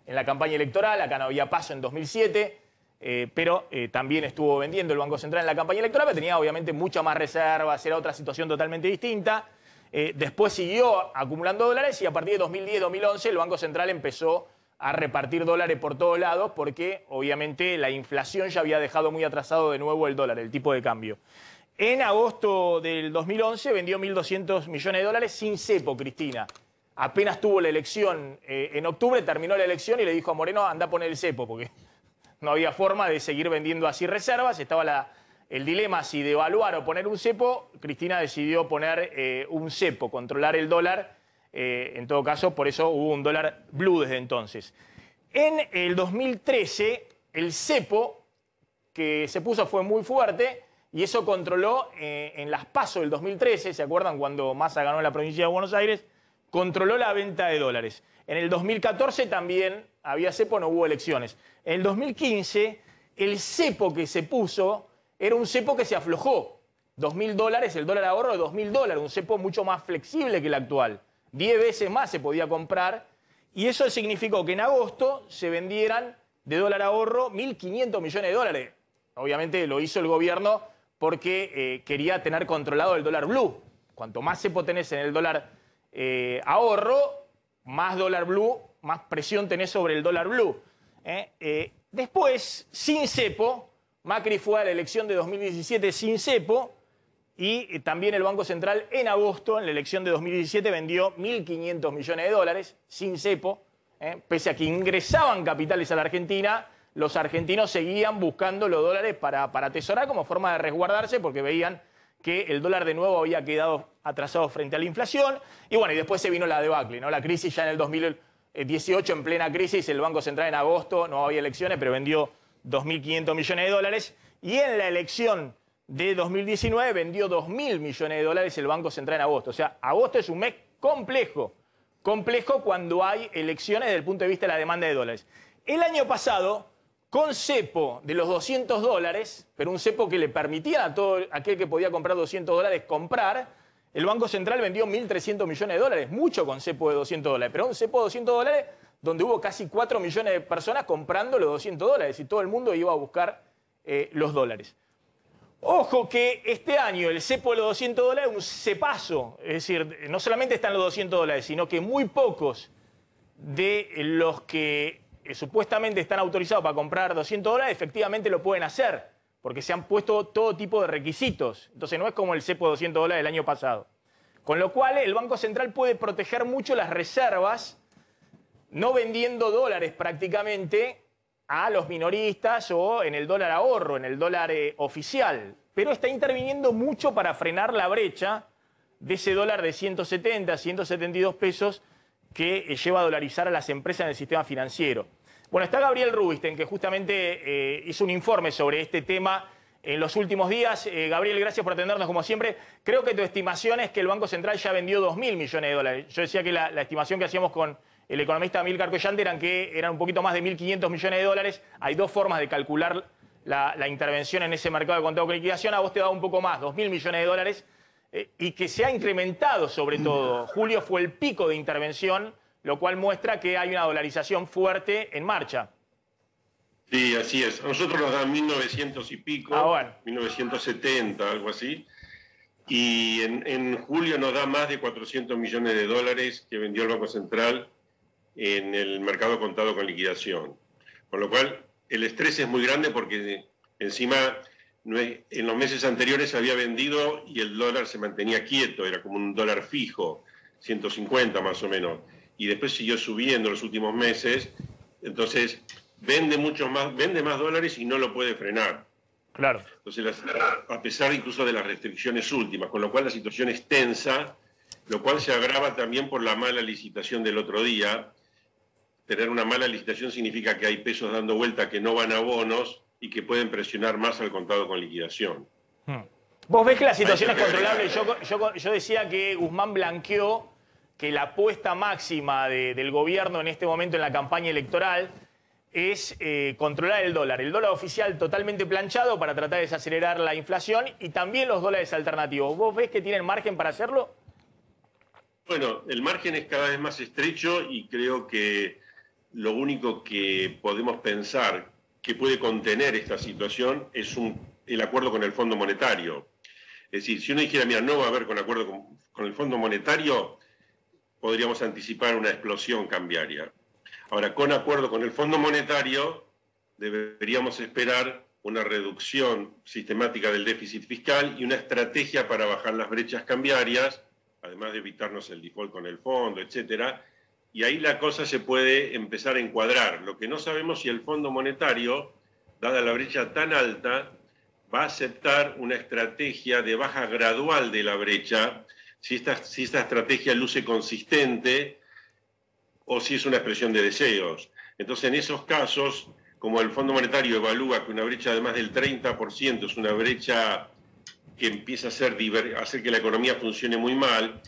en la campaña electoral. Acá no había paso en 2007, pero también estuvo vendiendo el Banco Central en la campaña electoral, pero tenía obviamente muchas más reservas, era otra situación totalmente distinta. Después siguió acumulando dólares y a partir de 2010-2011 el Banco Central empezó a repartir dólares por todos lados porque obviamente la inflación ya había dejado muy atrasado de nuevo el dólar, el tipo de cambio. En agosto del 2011 vendió 1.200 millones de dólares sin cepo, Cristina. Apenas tuvo la elección en octubre, terminó la elección y le dijo a Moreno, anda a poner el cepo, porque no había forma de seguir vendiendo así reservas. Estaba el dilema si devaluar o poner un cepo. Cristina decidió poner un cepo, controlar el dólar. En todo caso, por eso hubo un dólar blue desde entonces. En el 2013, el cepo que se puso fue muy fuerte y eso controló en las PASO del 2013, ¿se acuerdan cuando Massa ganó en la provincia de Buenos Aires? Controló la venta de dólares. En el 2014 también había cepo, no hubo elecciones. En el 2015, el cepo que se puso era un cepo que se aflojó. $2.000, el dólar ahorro de $2.000, un cepo mucho más flexible que el actual. 10 veces más se podía comprar y eso significó que en agosto se vendieran de dólar ahorro 1.500 millones de dólares. Obviamente lo hizo el gobierno porque quería tener controlado el dólar blue. Cuanto más cepo tenés en el dólar ahorro, más dólar blue, más presión tenés sobre el dólar blue. Después, sin cepo, Macri fue a la elección de 2017 sin cepo y también el Banco Central en agosto, en la elección de 2017, vendió 1.500 millones de dólares sin cepo. Pese a que ingresaban capitales a la Argentina, los argentinos seguían buscando los dólares para atesorar como forma de resguardarse porque veían que el dólar de nuevo había quedado atrasado frente a la inflación. Y bueno, y después se vino la debacle, ¿no? La crisis ya en el 2018, en plena crisis, el Banco Central en agosto, no había elecciones, pero vendió 2.500 millones de dólares. Y en la elección de 2019 vendió 2.000 millones de dólares el Banco Central en agosto. O sea, agosto es un mes complejo. Complejo cuando hay elecciones desde el punto de vista de la demanda de dólares. El año pasado, con cepo de los $200, pero un cepo que le permitía a todo aquel que podía comprar $200 comprar, el Banco Central vendió 1.300 millones de dólares, mucho con cepo de $200, pero un cepo de $200 donde hubo casi 4 millones de personas comprando los $200 y todo el mundo iba a buscar los dólares. Ojo que este año el cepo de los $200 es un cepazo, es decir, no solamente están los $200, sino que muy pocos de los que supuestamente están autorizados para comprar $200 efectivamente lo pueden hacer, porque se han puesto todo tipo de requisitos. Entonces no es como el cepo de $200 del año pasado. Con lo cual el Banco Central puede proteger mucho las reservas, no vendiendo dólares prácticamente a los minoristas o en el dólar ahorro, en el dólar oficial. Pero está interviniendo mucho para frenar la brecha de ese dólar de 170, 172 pesos que lleva a dolarizar a las empresas en el sistema financiero. Bueno, está Gabriel Rubinstein, que justamente hizo un informe sobre este tema en los últimos días. Gabriel, gracias por atendernos como siempre. Creo que tu estimación es que el Banco Central ya vendió 2.000 millones de dólares. Yo decía que la estimación que hacíamos con el economista Amílcar Collante eran un poquito más de 1.500 millones de dólares. Hay dos formas de calcular la intervención en ese mercado de contado con liquidación. A vos te da un poco más, 2.000 millones de dólares, y que se ha incrementado sobre todo. Julio fue el pico de intervención, lo cual muestra que hay una dolarización fuerte en marcha. Sí, así es. A nosotros nos dan 1.900 y pico, bueno. 1.970, algo así. Y en julio nos da más de 400 millones de dólares que vendió el Banco Central en el mercado contado con liquidación. Con lo cual, el estrés es muy grande porque encima en los meses anteriores había vendido y el dólar se mantenía quieto, era como un dólar fijo, 150 más o menos. Y después siguió subiendo los últimos meses, entonces vende más dólares y no lo puede frenar. Claro. Entonces, a pesar incluso de las restricciones últimas, con lo cual la situación es tensa, lo cual se agrava también por la mala licitación del otro día. Tener una mala licitación significa que hay pesos dando vuelta que no van a bonos y que pueden presionar más al contado con liquidación. ¿Vos ves que la situación es controlable? Yo decía que Guzmán blanqueó que la apuesta máxima del gobierno en este momento en la campaña electoral es controlar el dólar. El dólar oficial totalmente planchado para tratar de desacelerar la inflación y también los dólares alternativos. ¿Vos ves que tienen margen para hacerlo? Bueno, el margen es cada vez más estrecho y creo que lo único que podemos pensar que puede contener esta situación es el acuerdo con el Fondo Monetario. Es decir, si uno dijera, mira, no va a haber con acuerdo con el Fondo Monetario, podríamos anticipar una explosión cambiaria. Ahora, con acuerdo con el Fondo Monetario, deberíamos esperar una reducción sistemática del déficit fiscal y una estrategia para bajar las brechas cambiarias, además de evitarnos el default con el fondo, etcétera. Y ahí la cosa se puede empezar a encuadrar. Lo que no sabemos si el Fondo Monetario, dada la brecha tan alta, va a aceptar una estrategia de baja gradual de la brecha, si esta estrategia luce consistente o si es una expresión de deseos. Entonces, en esos casos, como el Fondo Monetario evalúa que una brecha de más del 30% es una brecha que empieza a hacer que la economía funcione muy mal,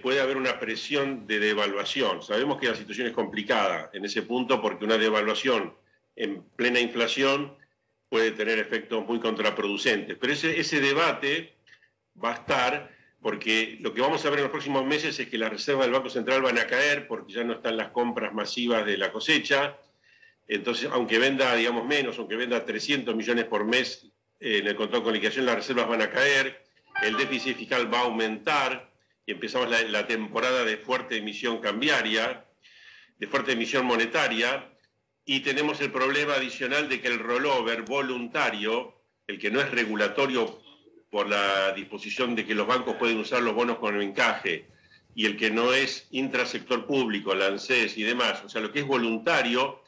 puede haber una presión de devaluación. Sabemos que la situación es complicada en ese punto porque una devaluación en plena inflación puede tener efectos muy contraproducentes. Pero ese debate va a estar porque lo que vamos a ver en los próximos meses es que las reservas del Banco Central van a caer porque ya no están las compras masivas de la cosecha. Entonces, aunque venda, digamos, menos, aunque venda 300 millones por mes en el contado con liquidación, las reservas van a caer, el déficit fiscal va a aumentar y empezamos la temporada de fuerte emisión cambiaria, de fuerte emisión monetaria, y tenemos el problema adicional de que el rollover voluntario, el que no es regulatorio por la disposición de que los bancos pueden usar los bonos con encaje, y el que no es intrasector público, la ANSES y demás, o sea, lo que es voluntario,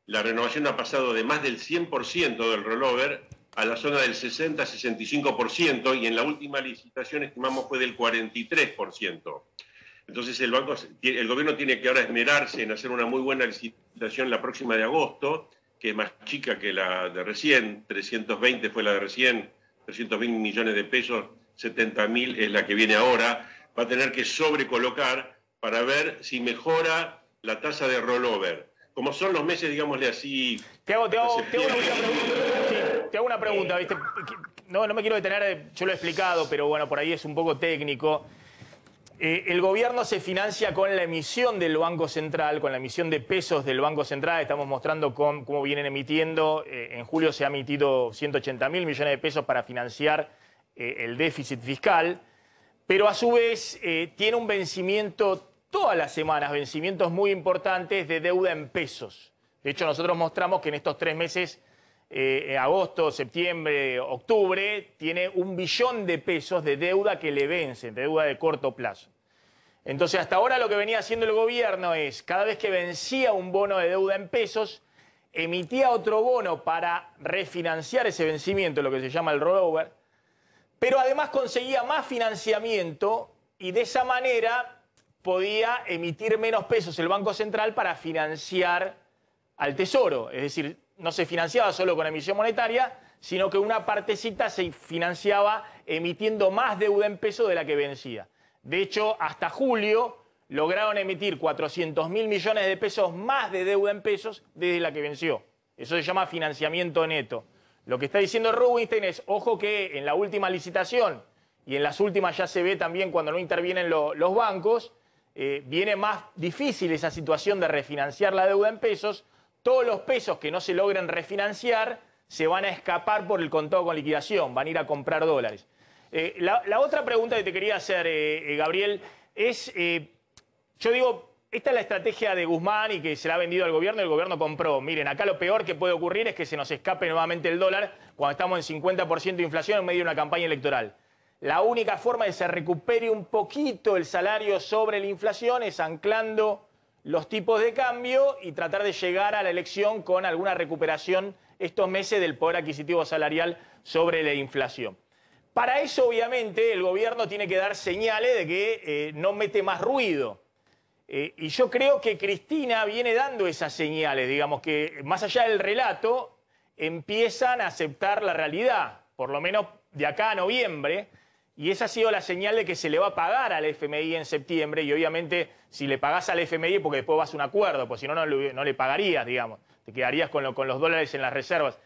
la renovación ha pasado de más del 100% del rollover a la zona del 60-65%, y en la última licitación estimamos fue del 43%. Entonces el gobierno tiene que ahora esmerarse en hacer una muy buena licitación la próxima de agosto, que es más chica que la de recién, 320 fue la de recién, 320 millones de pesos, 70.000 es la que viene ahora. Va a tener que sobrecolocar para ver si mejora la tasa de rollover. Como son los meses, digámosle así... Te hago una pregunta, ¿viste? No me quiero detener, yo lo he explicado, pero bueno, por ahí es un poco técnico. El gobierno se financia con la emisión del Banco Central, con la emisión de pesos del Banco Central. Estamos mostrando cómo vienen emitiendo. En julio se ha emitido 180.000 millones de pesos para financiar el déficit fiscal. Pero a su vez tiene un vencimiento todas las semanas, vencimientos muy importantes de deuda en pesos. De hecho, nosotros mostramos que en estos 3 meses, agosto, septiembre, octubre, tiene 1 billón de pesos de deuda que le vencen, de deuda de corto plazo. Entonces, hasta ahora lo que venía haciendo el gobierno es, cada vez que vencía un bono de deuda en pesos, emitía otro bono para refinanciar ese vencimiento, lo que se llama el rollover, pero además conseguía más financiamiento y de esa manera podía emitir menos pesos el Banco Central para financiar al Tesoro. Es decir, no se financiaba solo con emisión monetaria, sino que una partecita se financiaba emitiendo más deuda en pesos de la que vencía. De hecho, hasta julio lograron emitir 400.000 millones de pesos más de deuda en pesos desde la que venció. Eso se llama financiamiento neto. Lo que está diciendo Rubinstein es, ojo que en la última licitación y en las últimas ya se ve también cuando no intervienen los bancos, viene más difícil esa situación de refinanciar la deuda en pesos. Todos los pesos que no se logren refinanciar se van a escapar por el contado con liquidación, van a ir a comprar dólares. La otra pregunta que te quería hacer, Gabriel, es, yo digo, esta es la estrategia de Guzmán y que se la ha vendido al gobierno y el gobierno compró. Miren, acá lo peor que puede ocurrir es que se nos escape nuevamente el dólar cuando estamos en 50% de inflación en medio de una campaña electoral. La única forma de que se recupere un poquito el salario sobre la inflación es anclando los tipos de cambio y tratar de llegar a la elección con alguna recuperación estos meses del poder adquisitivo salarial sobre la inflación. Para eso, obviamente, el gobierno tiene que dar señales de que no mete más ruido. Y yo creo que Cristina viene dando esas señales, digamos que más allá del relato, empiezan a aceptar la realidad, por lo menos de acá a noviembre. y esa ha sido la señal de que se le va a pagar al FMI en septiembre, y obviamente si le pagás al FMI porque después vas a un acuerdo, pues si no, no le pagarías, digamos, te quedarías con los dólares en las reservas.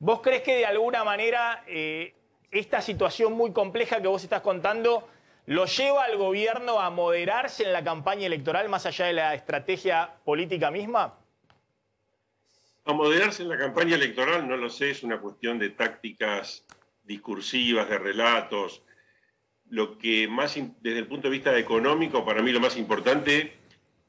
¿Vos crees que de alguna manera esta situación muy compleja que vos estás contando lo lleva al gobierno a moderarse en la campaña electoral más allá de la estrategia política misma? A moderarse en la campaña electoral no lo sé, es una cuestión de tácticas discursivas, de relatos. Lo que más, desde el punto de vista económico, para mí lo más importante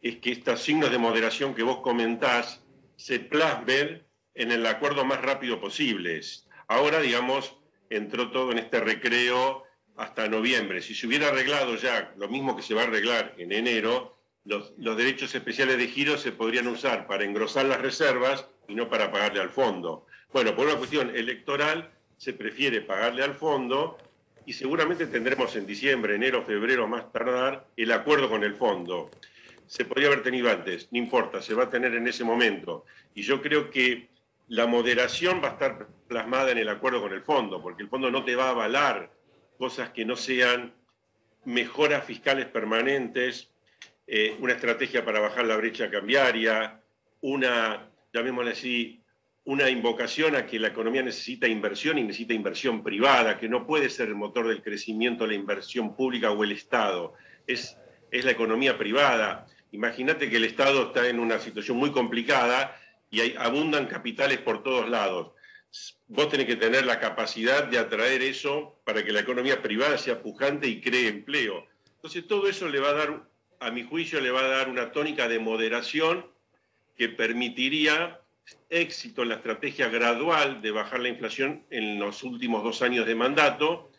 es que estos signos de moderación que vos comentás se plasmen en el acuerdo más rápido posible. Ahora, digamos, entró todo en este recreo hasta noviembre. Si se hubiera arreglado ya lo mismo que se va a arreglar en enero, los derechos especiales de giro se podrían usar para engrosar las reservas y no para pagarle al fondo. Bueno, por una cuestión electoral se prefiere pagarle al fondo y seguramente tendremos en diciembre, enero, febrero, más tardar, el acuerdo con el fondo. Se podría haber tenido antes, no importa, se va a tener en ese momento. Y yo creo que la moderación va a estar plasmada en el acuerdo con el fondo, porque el fondo no te va a avalar cosas que no sean mejoras fiscales permanentes, una estrategia para bajar la brecha cambiaria, llamémosle así, una invocación a que la economía necesita inversión y necesita inversión privada, que no puede ser el motor del crecimiento la inversión pública o el Estado, es la economía privada. Imagínate que el Estado está en una situación muy complicada y abundan capitales por todos lados. Vos tenés que tener la capacidad de atraer eso para que la economía privada sea pujante y cree empleo. Entonces todo eso le va a dar, a mi juicio, le va a dar una tónica de moderación que permitiría éxito en la estrategia gradual de bajar la inflación en los últimos 2 años de mandato,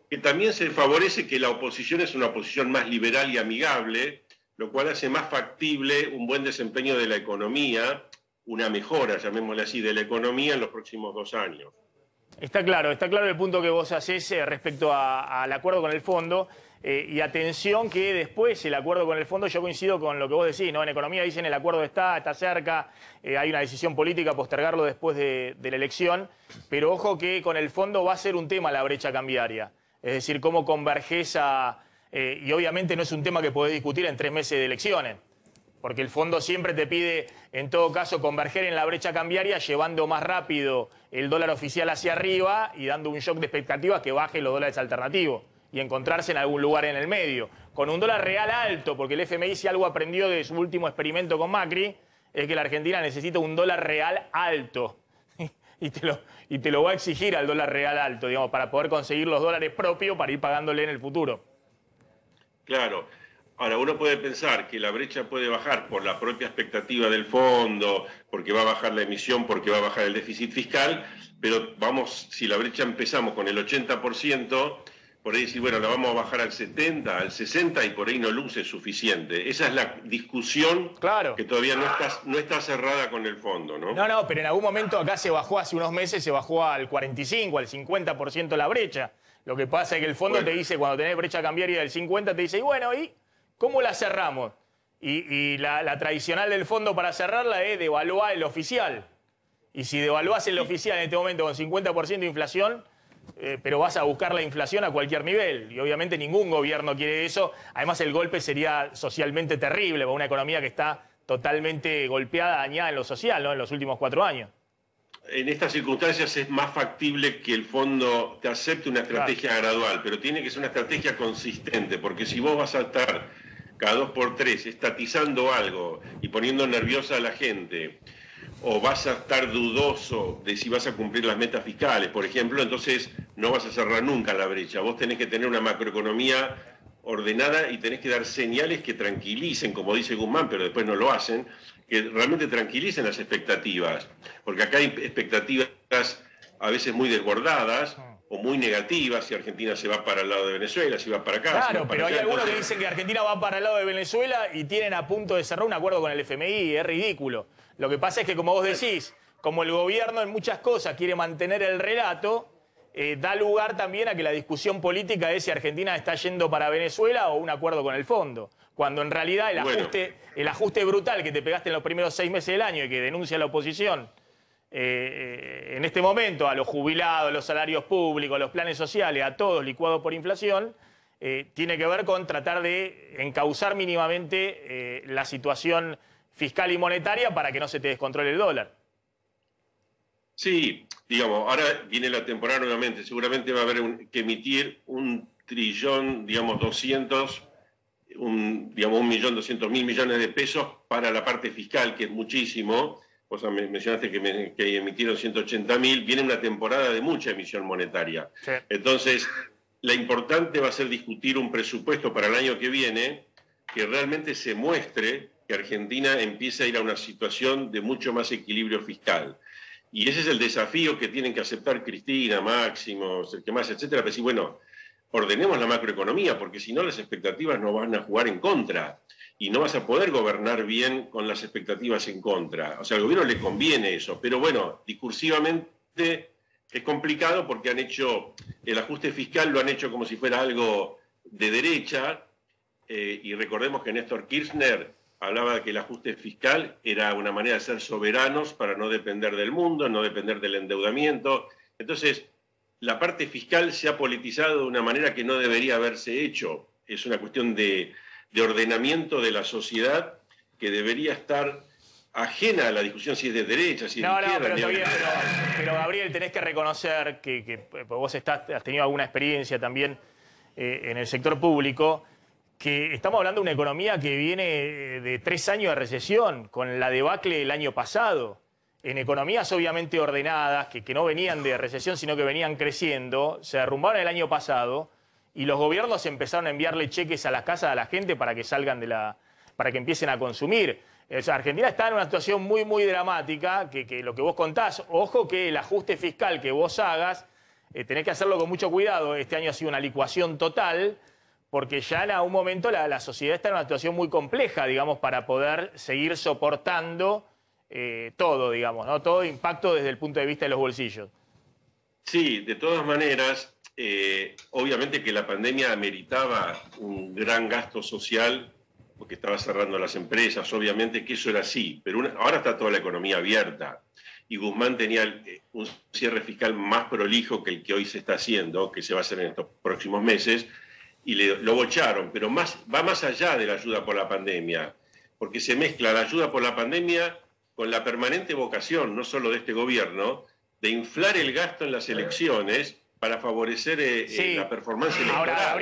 que también se favorece que la oposición es una oposición más liberal y amigable, lo cual hace más factible un buen desempeño de la economía, una mejora, llamémosle así, de la economía en los próximos 2 años. Está claro el punto que vos hacés respecto al acuerdo con el fondo. Y atención que después el acuerdo con el fondo, yo coincido con lo que vos decís, ¿no? En economía dicen el acuerdo está cerca, hay una decisión política postergarlo después de la elección, pero ojo que con el fondo va a ser un tema la brecha cambiaria. Es decir, cómo convergés y obviamente no es un tema que podés discutir en 3 meses de elecciones, porque el fondo siempre te pide, en todo caso, converger en la brecha cambiaria, llevando más rápido el dólar oficial hacia arriba y dando un shock de expectativas que baje los dólares alternativos y encontrarse en algún lugar en el medio, con un dólar real alto, porque el FMI, si algo aprendió de su último experimento con Macri, es que la Argentina necesita un dólar real alto. Y te lo va a exigir al dólar real alto, digamos, para poder conseguir los dólares propios para ir pagándole en el futuro. Claro. Ahora, uno puede pensar que la brecha puede bajar por la propia expectativa del fondo, porque va a bajar la emisión, porque va a bajar el déficit fiscal, pero si la brecha empezamos con el 80%, por ahí decir, bueno, la vamos a bajar al 70, al 60 y por ahí no luce suficiente. Esa es la discusión que todavía no está cerrada con el fondo, ¿no? No, pero en algún momento acá se bajó, hace unos meses se bajó al 45, al 50% la brecha. Lo que pasa es que el fondo te dice, cuando tenés brecha cambiaria del 50, te dice, y bueno, ¿y cómo la cerramos? Y la tradicional del fondo para cerrarla es devaluar el oficial. Y si devaluás el oficial en este momento con 50% de inflación, pero vas a buscar la inflación a cualquier nivel. Y obviamente ningún gobierno quiere eso. Además, el golpe sería socialmente terrible para una economía que está totalmente golpeada, dañada en lo social, ¿no? En los últimos 4 años. En estas circunstancias es más factible que el fondo te acepte una estrategia gradual, pero tiene que ser una estrategia consistente, porque si vos vas a estar cada 2 por 3 estatizando algo y poniendo nerviosa a la gente, o vas a estar dudoso de si vas a cumplir las metas fiscales, por ejemplo, entonces no vas a cerrar nunca la brecha. Vos tenés que tener una macroeconomía ordenada y tenés que dar señales que tranquilicen, como dice Guzmán, pero después no lo hacen, que realmente tranquilicen las expectativas, porque acá hay expectativas a veces muy desbordadas o muy negativas, si Argentina se va para el lado de Venezuela, si va para acá. Claro, pero hay algunos que dicen que Argentina va para el lado de Venezuela y tienen a punto de cerrar un acuerdo con el FMI, es ridículo. Lo que pasa es que, como vos decís, como el gobierno en muchas cosas quiere mantener el relato, da lugar también a que la discusión política es si Argentina está yendo para Venezuela o un acuerdo con el fondo. Cuando en realidad el ajuste brutal que te pegaste en los primeros 6 meses del año y que denuncia la oposición en este momento a los jubilados, los salarios públicos, los planes sociales, a todos licuados por inflación, tiene que ver con tratar de encauzar mínimamente la situación fiscal y monetaria para que no se te descontrole el dólar. Sí, digamos, ahora viene la temporada nuevamente, seguramente va a haber que emitir 1.200.000.000, digamos 1.200.000 millones de pesos para la parte fiscal, que es muchísimo. Vos mencionaste que emitieron 180.000, viene una temporada de mucha emisión monetaria. Sí. Entonces, la importante va a ser discutir un presupuesto para el año que viene que realmente se muestre que Argentina empieza a ir a una situación de mucho más equilibrio fiscal. Y ese es el desafío que tienen que aceptar Cristina, Máximo, el que más, etcétera. Pero sí, bueno, ordenemos la macroeconomía, porque si no las expectativas no van a jugar en contra. Y no vas a poder gobernar bien con las expectativas en contra. O sea, al gobierno le conviene eso. Pero bueno, discursivamente es complicado porque han hecho el ajuste fiscal, lo han hecho como si fuera algo de derecha. Y recordemos que Néstor Kirchner hablaba de que el ajuste fiscal era una manera de ser soberanos para no depender del mundo, no depender del endeudamiento. Entonces, la parte fiscal se ha politizado de una manera que no debería haberse hecho. Es una cuestión de ordenamiento de la sociedad que debería estar ajena a la discusión si es de derecha, si es de izquierda. Pero está bien, pero Gabriel, tenés que reconocer que vos has tenido alguna experiencia también en el sector público, que estamos hablando de una economía que viene de 3 años de recesión, con la debacle del año pasado. En economías obviamente ordenadas, que no venían de recesión, sino que venían creciendo, se derrumbaron el año pasado y los gobiernos empezaron a enviarle cheques a las casas a la gente para que salgan para que empiecen a consumir. O sea, Argentina está en una situación muy, muy dramática, que lo que vos contás, ojo que el ajuste fiscal que vos hagas, tenés que hacerlo con mucho cuidado. Este año ha sido una licuación total, porque ya en algún momento la sociedad está en una situación muy compleja, digamos, para poder seguir soportando todo, digamos, ¿no? Todo impacto desde el punto de vista de los bolsillos. Sí, de todas maneras, obviamente que la pandemia ameritaba un gran gasto social, porque estaba cerrando las empresas, obviamente que eso era así, pero ahora está toda la economía abierta. Y Guzmán tenía un cierre fiscal más prolijo que el que hoy se está haciendo, que se va a hacer en estos próximos meses, y lo bocharon, pero va más allá de la ayuda por la pandemia, porque se mezcla la ayuda por la pandemia con la permanente vocación, no solo de este gobierno, de inflar el gasto en las elecciones para favorecer la performance electoral. Ahora,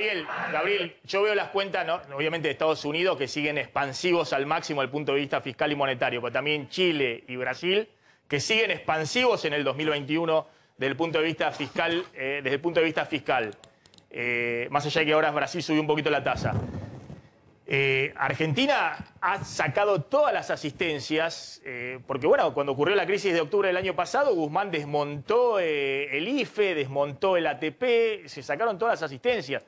Gabriel, yo veo las cuentas, ¿no? Obviamente de Estados Unidos, que siguen expansivos al máximo desde el punto de vista fiscal y monetario, pero también Chile y Brasil, que siguen expansivos en el 2021 desde el punto de vista fiscal, más allá de que ahora Brasil subió un poquito la tasa. Argentina ha sacado todas las asistencias, porque bueno, cuando ocurrió la crisis de octubre del año pasado, Guzmán desmontó el IFE, desmontó el ATP, se sacaron todas las asistencias.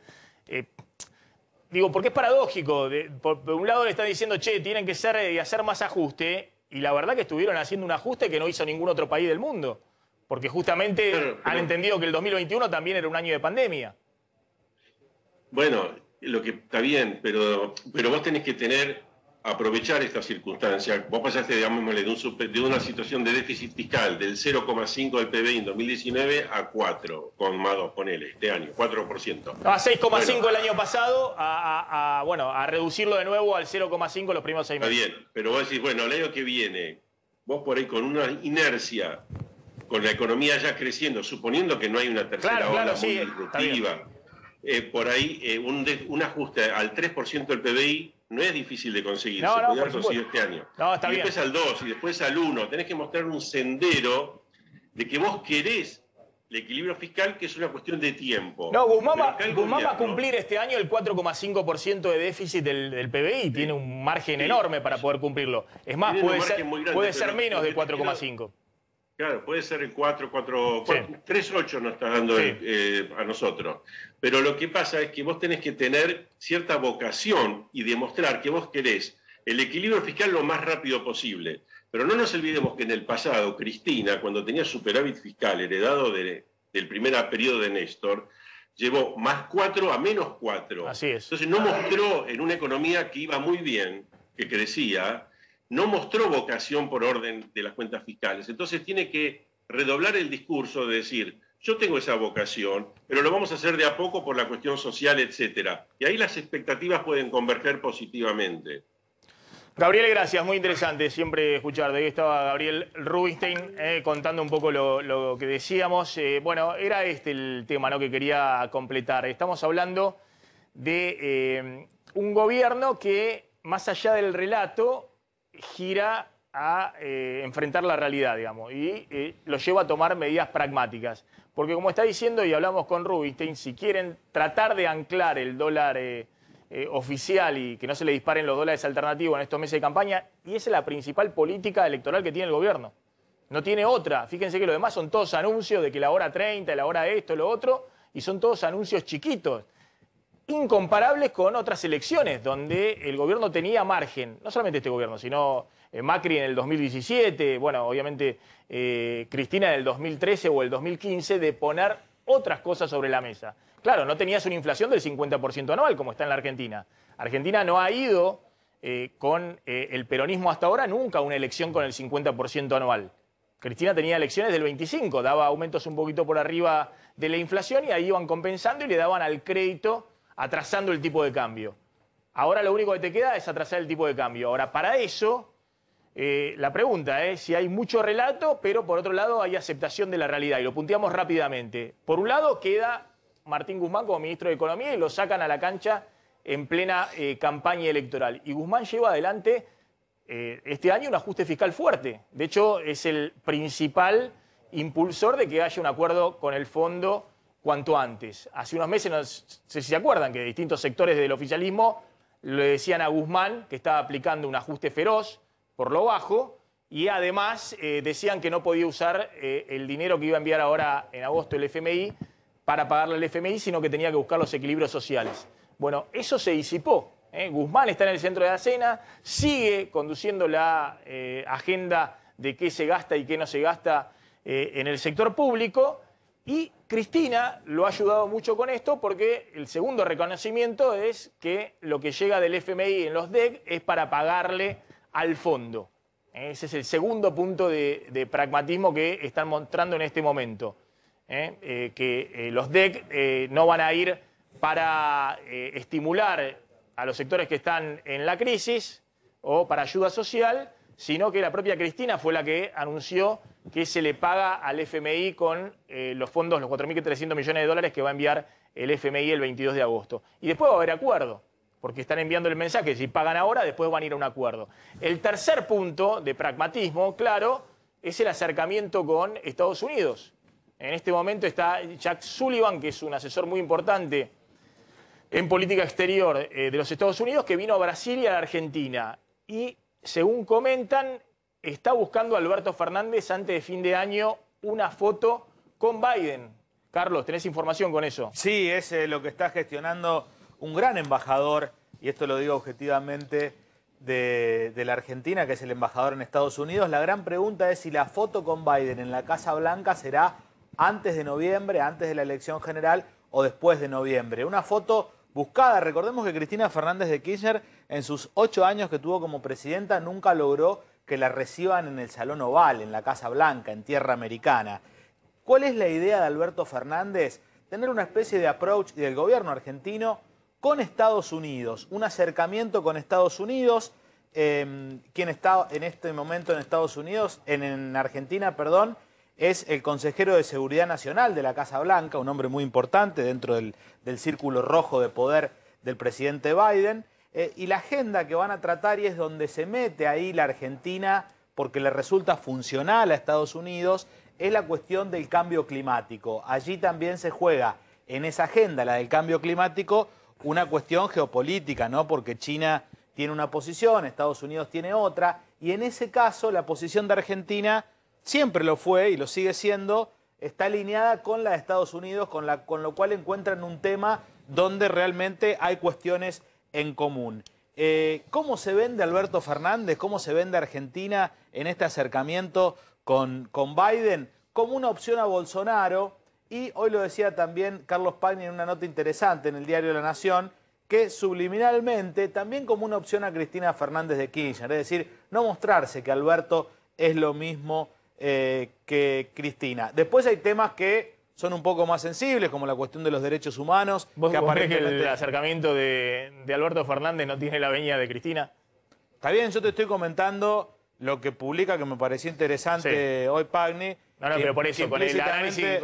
Digo, porque es paradójico. Por un lado le están diciendo, che, tienen que hacer más ajuste, y la verdad que estuvieron haciendo un ajuste que no hizo ningún otro país del mundo, porque justamente han entendido que el 2021 también era un año de pandemia. Bueno, lo que está bien, pero vos tenés que aprovechar esta circunstancia. Vos pasaste, digámosle, de una situación de déficit fiscal del 0,5 del PBI en 2019 a 4, con más 2, ponele, este año, 4%. A 6,5 el año pasado, a reducirlo de nuevo al 0,5 los primeros 6 meses. Está bien, pero vos decís, bueno, el año que viene, vos por ahí con una inercia, con la economía ya creciendo, suponiendo que no hay una tercera ola muy disruptiva, por ahí un ajuste al 3% del PBI no es difícil de conseguir, se podría haber conseguido este año. Y después al 2, y después al 1, tenés que mostrar un sendero de que vos querés el equilibrio fiscal, que es una cuestión de tiempo. No, Guzmán va a cumplir este año el 4,5% de déficit del PBI, sí. Tiene un margen enorme para poder cumplirlo. Es más, puede ser menos de 4,5. Claro, puede ser el 3,8 nos está dando a nosotros. Pero lo que pasa es que vos tenés que tener cierta vocación y demostrar que vos querés el equilibrio fiscal lo más rápido posible. Pero no nos olvidemos que en el pasado, Cristina, cuando tenía superávit fiscal heredado del primer periodo de Néstor, llevó +4 a -4. Así es. Entonces no mostró en una economía que iba muy bien, que crecía, no mostró vocación por orden de las cuentas fiscales. Entonces tiene que redoblar el discurso de decir, yo tengo esa vocación, pero lo vamos a hacer de a poco por la cuestión social, etcétera. Y ahí las expectativas pueden converger positivamente. Gabriel, gracias, muy interesante siempre escuchar. De ahí estaba Gabriel Rubinstein contando un poco lo que decíamos. Bueno, era este el tema, ¿no?, que quería completar. Estamos hablando de un gobierno que, más allá del relato, gira a enfrentar la realidad, digamos, y lo lleva a tomar medidas pragmáticas. Porque como está diciendo, y hablamos con Rubinstein, si quieren tratar de anclar el dólar oficial y que no se le disparen los dólares alternativos en estos meses de campaña, y esa es la principal política electoral que tiene el gobierno. No tiene otra. Fíjense que lo demás son todos anuncios de que la hora 30, la hora esto, lo otro, y son todos anuncios chiquitos, incomparables con otras elecciones, donde el gobierno tenía margen, no solamente este gobierno, sino Macri en el 2017, bueno, obviamente Cristina en el 2013 o el 2015, de poner otras cosas sobre la mesa. Claro, no tenías una inflación del 50% anual como está en la Argentina. Argentina no ha ido con el peronismo hasta ahora nunca a una elección con el 50% anual. Cristina tenía elecciones del 25%, daba aumentos un poquito por arriba de la inflación y ahí iban compensando y le daban al crédito atrasando el tipo de cambio. Ahora lo único que te queda es atrasar el tipo de cambio. Ahora, para eso, la pregunta es si hay mucho relato, pero por otro lado hay aceptación de la realidad. Y lo punteamos rápidamente. Por un lado queda Martín Guzmán como ministro de Economía y lo sacan a la cancha en plena campaña electoral. Y Guzmán lleva adelante este año un ajuste fiscal fuerte. De hecho, es el principal impulsor de que haya un acuerdo con el fondo cuanto antes. Hace unos meses, no sé si se acuerdan, que distintos sectores del oficialismo le decían a Guzmán que estaba aplicando un ajuste feroz por lo bajo y además decían que no podía usar el dinero que iba a enviar ahora en agosto el FMI para pagarle al FMI, sino que tenía que buscar los equilibrios sociales. Bueno, eso se disipó. Guzmán está en el centro de la escena, sigue conduciendo la agenda de qué se gasta y qué no se gasta en el sector público. Y Cristina lo ha ayudado mucho con esto porque el segundo reconocimiento es que lo que llega del FMI en los DEC es para pagarle al fondo. Ese es el segundo punto de pragmatismo que están mostrando en este momento. Que los DEC no van a ir para estimular a los sectores que están en la crisis o para ayuda social, sino que la propia Cristina fue la que anunció que se le paga al FMI con los fondos, los 4.300 millones de dólares que va a enviar el FMI el 22 de agosto. Y después va a haber acuerdo, porque están enviando el mensaje, si pagan ahora, después van a ir a un acuerdo. El tercer punto de pragmatismo, claro, es el acercamiento con Estados Unidos. En este momento está Jack Sullivan, que es un asesor muy importante en política exterior de los Estados Unidos, que vino a Brasil y a la Argentina. Y, según comentan, está buscando a Alberto Fernández antes de fin de año una foto con Biden. Carlos, ¿tenés información con eso? Sí, es lo que está gestionando un gran embajador, y esto lo digo objetivamente, de la Argentina, que es el embajador en Estados Unidos. La gran pregunta es si la foto con Biden en la Casa Blanca será antes de noviembre, antes de la elección general o después de noviembre. Una foto buscada. Recordemos que Cristina Fernández de Kirchner, en sus 8 años que tuvo como presidenta, nunca logró que la reciban en el Salón Oval, en la Casa Blanca, en tierra americana. ¿Cuál es la idea de Alberto Fernández? Tener una especie de approach del gobierno argentino con Estados Unidos, un acercamiento con Estados Unidos. Quien está en este momento en Estados Unidos, en Argentina, perdón, es el consejero de Seguridad Nacional de la Casa Blanca, un hombre muy importante dentro del círculo rojo de poder del presidente Biden. Y la agenda que van a tratar, y es donde se mete ahí la Argentina porque le resulta funcional a Estados Unidos, es la cuestión del cambio climático. Allí también se juega en esa agenda, la del cambio climático, una cuestión geopolítica, ¿no? Porque China tiene una posición, Estados Unidos tiene otra, y en ese caso la posición de Argentina siempre lo fue y lo sigue siendo, está alineada con la de Estados Unidos, con lo cual encuentran un tema donde realmente hay cuestiones en común. ¿Cómo se vende Alberto Fernández? ¿Cómo se vende Argentina en este acercamiento con Biden? Como una opción a Bolsonaro. Y hoy lo decía también Carlos Pagni en una nota interesante en el diario La Nación, que subliminalmente, también como una opción a Cristina Fernández de Kirchner, es decir, no mostrarse que Alberto es lo mismo que Cristina. Después hay temas que son un poco más sensibles, como la cuestión de los derechos humanos. ¿Vos crees que el acercamiento de Alberto Fernández no tiene la veña de Cristina? Está bien, yo te estoy comentando lo que publica, que me pareció interesante hoy Pagni. No, pero por eso, con el análisis,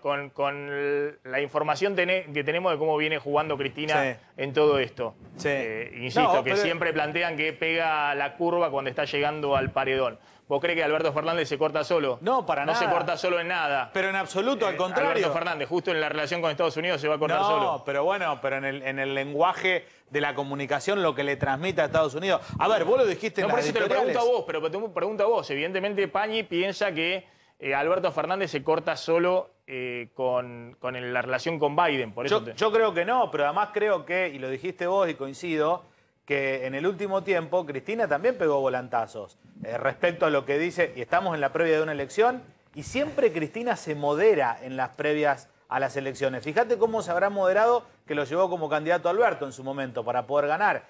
con la información que tenemos de cómo viene jugando Cristina en todo esto. Insisto, que siempre plantean que pega la curva cuando está llegando al paredón. ¿Vos crees que Alberto Fernández se corta solo? No, para nada. No se corta solo en nada. Pero en absoluto, al contrario. Alberto Fernández, justo en la relación con Estados Unidos, se va a cortar solo. No, pero bueno, pero en el lenguaje de la comunicación, lo que le transmite a Estados Unidos. A ver, vos lo dijiste en las editoriales. Por eso te lo pregunto a vos, pero te pregunto a vos. Evidentemente, Pañi piensa que Alberto Fernández se corta solo con la relación con Biden. Por eso yo creo que no, pero además creo que, y lo dijiste vos y coincido, que en el último tiempo Cristina también pegó volantazos respecto a lo que dice, y estamos en la previa de una elección, y siempre Cristina se modera en las previas a las elecciones. Fíjate cómo se habrá moderado, que lo llevó como candidato Alberto en su momento para poder ganar.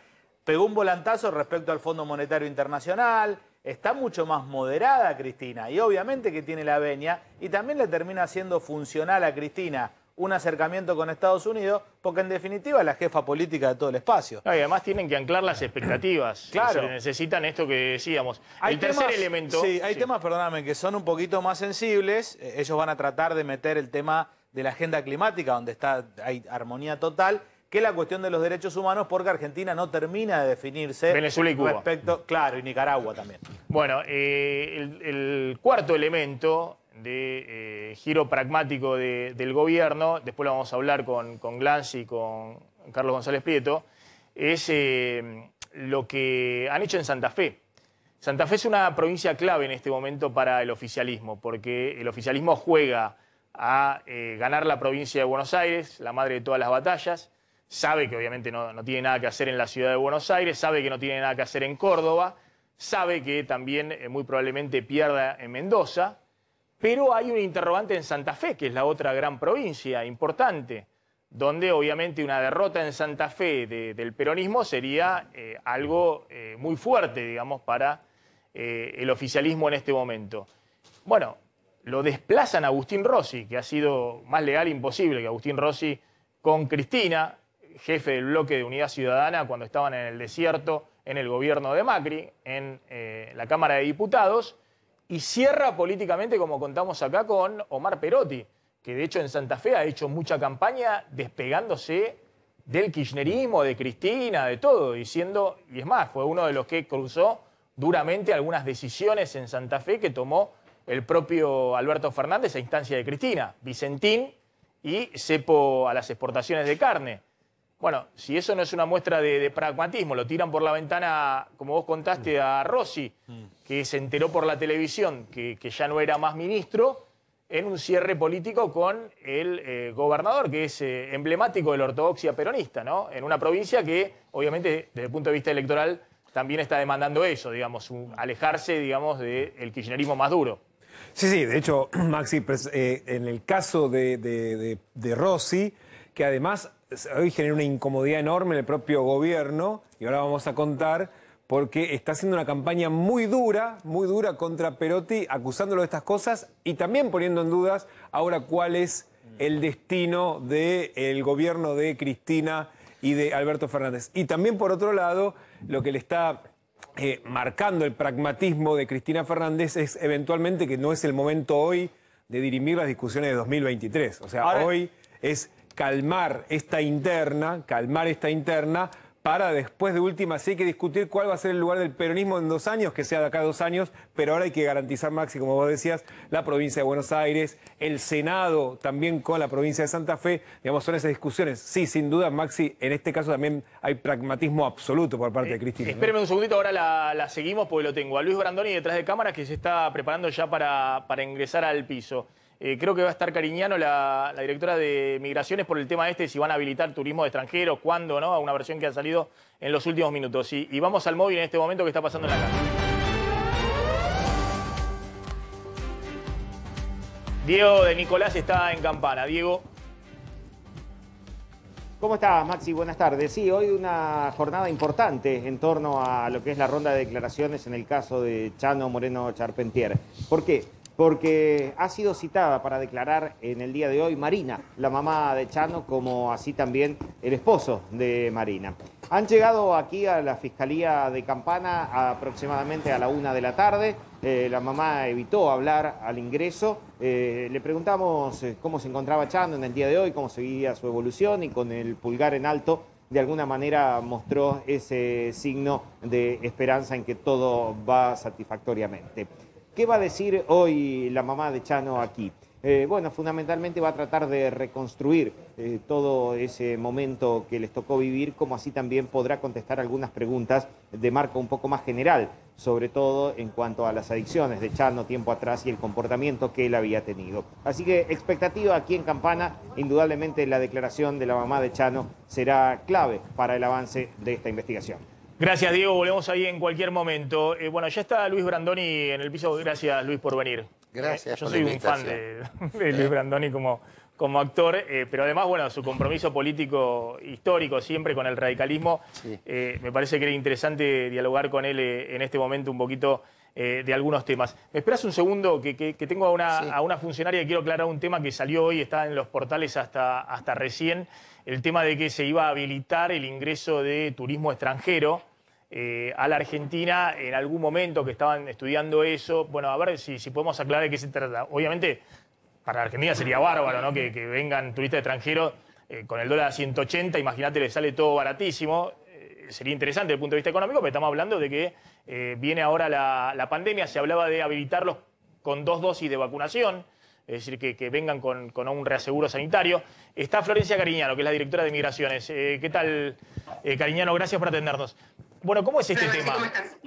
Pegó un volantazo respecto al Fondo Monetario Internacional, está mucho más moderada Cristina, y obviamente que tiene la venia, y también le termina siendo funcional a Cristina un acercamiento con Estados Unidos, porque en definitiva es la jefa política de todo el espacio. No, y además tienen que anclar las expectativas. Claro. Necesitan esto que decíamos. Hay el tercer elemento... Sí, hay temas, perdóname, que son un poquito más sensibles. Ellos van a tratar de meter el tema de la agenda climática, donde hay armonía total, que es la cuestión de los derechos humanos, porque Argentina no termina de definirse Venezuela y Cuba. Respecto, claro, y Nicaragua también. Bueno, el cuarto elemento de giro pragmático del gobierno, después lo vamos a hablar con Glanz y con Carlos González Prieto, es lo que han hecho en Santa Fe. Santa Fe es una provincia clave en este momento para el oficialismo, porque el oficialismo juega a ganar la provincia de Buenos Aires, la madre de todas las batallas, sabe que obviamente no tiene nada que hacer en la ciudad de Buenos Aires, sabe que no tiene nada que hacer en Córdoba, sabe que también muy probablemente pierda en Mendoza, pero hay un interrogante en Santa Fe, que es la otra gran provincia importante, donde obviamente una derrota en Santa Fe del peronismo sería algo muy fuerte, digamos, para el oficialismo en este momento. Bueno, lo desplazan a Agustín Rossi, que ha sido más legal imposible que Agustín Rossi con Cristina, jefe del bloque de Unidad Ciudadana cuando estaban en el desierto, en el gobierno de Macri, en la Cámara de Diputados, y cierra políticamente, como contamos acá, con Omar Perotti, que de hecho en Santa Fe ha hecho mucha campaña despegándose del kirchnerismo, de Cristina, de todo, diciendo, y es más, fue uno de los que cruzó duramente algunas decisiones en Santa Fe que tomó el propio Alberto Fernández a instancia de Cristina, Vicentín y cepo a las exportaciones de carne. Bueno, si eso no es una muestra de pragmatismo, lo tiran por la ventana, como vos contaste, a Rossi, que se enteró por la televisión que ya no era más ministro, en un cierre político con el gobernador, que es emblemático de la ortodoxia peronista, ¿no? En una provincia que, obviamente, desde el punto de vista electoral, también está demandando eso, digamos, alejarse, digamos, del kirchnerismo más duro. Sí, de hecho, Maxi, en el caso de Rossi, que además hoy genera una incomodidad enorme en el propio gobierno, y ahora vamos a contar, porque está haciendo una campaña muy dura contra Perotti, acusándolo de estas cosas y también poniendo en dudas ahora cuál es el destino del gobierno de Cristina y de Alberto Fernández. Y también, por otro lado, lo que le está marcando el pragmatismo de Cristina Fernández es eventualmente que no es el momento hoy de dirimir las discusiones de 2023. O sea, ahora, hoy es calmar esta interna para después de última, sí hay que discutir cuál va a ser el lugar del peronismo en 2 años, que sea de acá a 2 años, pero ahora hay que garantizar, Maxi, como vos decías, la provincia de Buenos Aires, el Senado también con la provincia de Santa Fe, digamos, son esas discusiones. Sí, sin duda, Maxi, en este caso también hay pragmatismo absoluto por parte de Cristina. Espéreme un segundito, ahora la seguimos porque lo tengo. A Luis Brandoni detrás de cámaras que se está preparando ya para ingresar al piso. Creo que va a estar Cariñano, la directora de Migraciones, por el tema si van a habilitar turismo de extranjeros, cuándo, ¿no? Una versión que ha salido en los últimos minutos. Y vamos al móvil en este momento que está pasando en la calle. Diego de Nicolás está en Campana. Diego. ¿Cómo estás, Maxi? Buenas tardes. Sí, hoy una jornada importante en torno a lo que es la ronda de declaraciones en el caso de Chano Moreno Charpentier. ¿Por qué? Porque ha sido citada para declarar en el día de hoy Marina, la mamá de Chano, como así también el esposo de Marina. Han llegado aquí a la Fiscalía de Campana aproximadamente a la 1 de la tarde. La mamá evitó hablar al ingreso. Le preguntamos cómo se encontraba Chano en el día de hoy, cómo seguía su evolución, y con el pulgar en alto de alguna manera mostró ese signo de esperanza en que todo va satisfactoriamente. ¿Qué va a decir hoy la mamá de Chano aquí? Bueno, fundamentalmente va a tratar de reconstruir todo ese momento que les tocó vivir, como así también podrá contestar algunas preguntas de marco un poco más general, sobre todo en cuanto a las adicciones de Chano tiempo atrás y el comportamiento que él había tenido. Así que expectativa aquí en Campana, indudablemente la declaración de la mamá de Chano será clave para el avance de esta investigación. Gracias, Diego. Volvemos ahí en cualquier momento. Bueno, ya está Luis Brandoni en el piso. Gracias, Luis, por venir. Gracias. Yo soy un fan de Luis Brandoni como actor, pero además, bueno, su compromiso político histórico siempre con el radicalismo. Sí. Me parece que era interesante dialogar con él en este momento un poquito de algunos temas. ¿Me esperas un segundo? Que tengo a una funcionaria que quiero aclarar un tema que salió hoy, está en los portales hasta recién, el tema de que se iba a habilitar el ingreso de turismo extranjero a la Argentina en algún momento, que estaban estudiando eso. Bueno, a ver si podemos aclarar de qué se trata. Obviamente, para la Argentina sería bárbaro, ¿no? Que vengan turistas extranjeros con el dólar a 180, imagínate, le sale todo baratísimo. Sería interesante desde el punto de vista económico, pero estamos hablando de que viene ahora la pandemia. Se hablaba de habilitarlos con 2 dosis de vacunación, es decir, que vengan con un reaseguro sanitario. Está Florencia Cariñano, que es la directora de Migraciones. ¿Qué tal, Cariñano? Gracias por atendernos. Bueno, ¿cómo es este tema?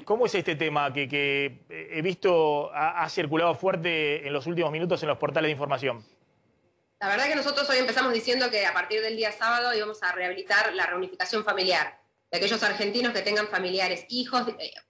¿Cómo es este tema que he visto ha circulado fuerte en los últimos minutos en los portales de información? La verdad que nosotros hoy empezamos diciendo que a partir del día sábado íbamos a rehabilitar la reunificación familiar de aquellos argentinos que tengan familiares, hijos,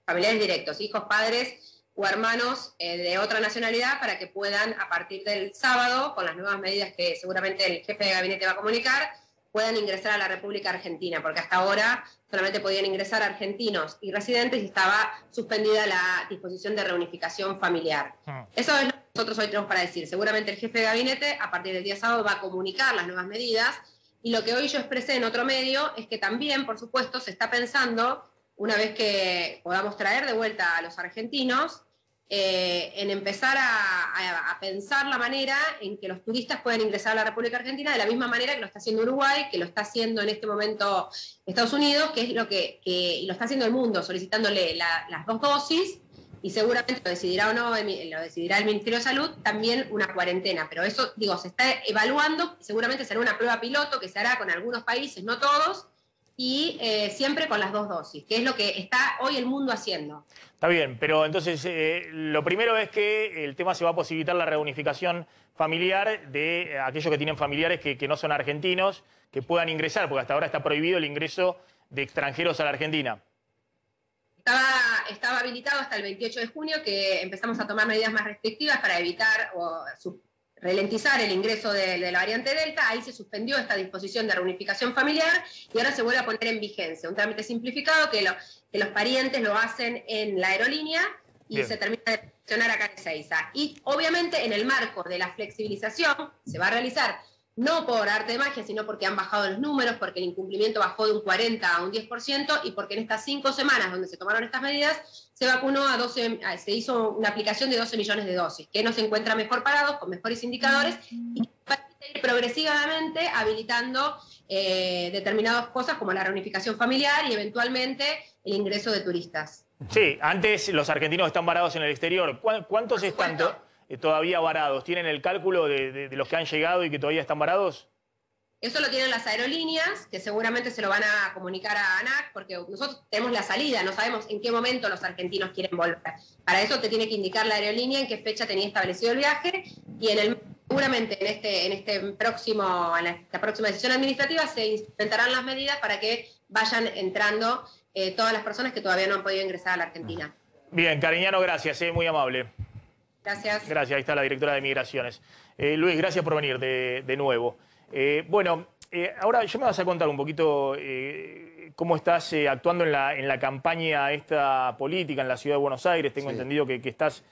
familiares directos, hijos, padres o hermanos de otra nacionalidad, para que puedan, a partir del sábado, con las nuevas medidas que seguramente el jefe de gabinete va a comunicar, puedan ingresar a la República Argentina, porque hasta ahora solamente podían ingresar argentinos y residentes y estaba suspendida la disposición de reunificación familiar. Eso es lo que nosotros hoy tenemos para decir. Seguramente el jefe de gabinete, a partir del día sábado, va a comunicar las nuevas medidas, y lo que hoy yo expresé en otro medio es que también, por supuesto, se está pensando, una vez que podamos traer de vuelta a los argentinos, en empezar a pensar la manera en que los turistas puedan ingresar a la República Argentina de la misma manera que lo está haciendo Uruguay, que lo está haciendo en este momento Estados Unidos, que es lo y lo está haciendo el mundo, solicitándole las 2 dosis, y seguramente lo decidirá o no, lo decidirá el Ministerio de Salud, también una cuarentena. Pero eso, digo, se está evaluando, seguramente será una prueba piloto que se hará con algunos países, no todos, y siempre con las 2 dosis, que es lo que está hoy el mundo haciendo. Está bien, pero entonces lo primero es que el tema se va a posibilitar la reunificación familiar de aquellos que tienen familiares que no son argentinos, que puedan ingresar, porque hasta ahora está prohibido el ingreso de extranjeros a la Argentina. Estaba habilitado hasta el 28 de junio, que empezamos a tomar medidas más restrictivas para evitar o ralentizar el ingreso de la variante Delta. Ahí se suspendió esta disposición de reunificación familiar y ahora se vuelve a poner en vigencia. Un trámite simplificado que los parientes lo hacen en la aerolínea y Bien. Se termina de funcionar acá en Ezeiza. Y obviamente en el marco de la flexibilización se va a realizar no por arte de magia, sino porque han bajado los números, porque el incumplimiento bajó de un 40 a un 10%, y porque en estas 5 semanas donde se tomaron estas medidas, se vacunó se hizo una aplicación de 12 millones de dosis, que nos encuentra mejor parados, con mejores indicadores, y va a ir progresivamente habilitando determinadas cosas como la reunificación familiar y eventualmente el ingreso de turistas. Sí, antes los argentinos están varados en el exterior. ¿Cuántos están todavía varados? ¿Tienen el cálculo de los que han llegado y que todavía están varados? Eso lo tienen las aerolíneas, que seguramente se lo van a comunicar a ANAC, porque nosotros tenemos la salida, no sabemos en qué momento los argentinos quieren volver. Para eso te tiene que indicar la aerolínea en qué fecha tenía establecido el viaje, y seguramente en esta próxima decisión administrativa se implementarán las medidas para que vayan entrando todas las personas que todavía no han podido ingresar a la Argentina. Bien, Cariñano, gracias, muy amable. Gracias. Gracias, ahí está la directora de Migraciones. Luis, gracias por venir de nuevo. Bueno, Ahora, yo me vas a contar un poquito cómo estás actuando en la campaña esta política en la Ciudad de Buenos Aires. Tengo entendido que estás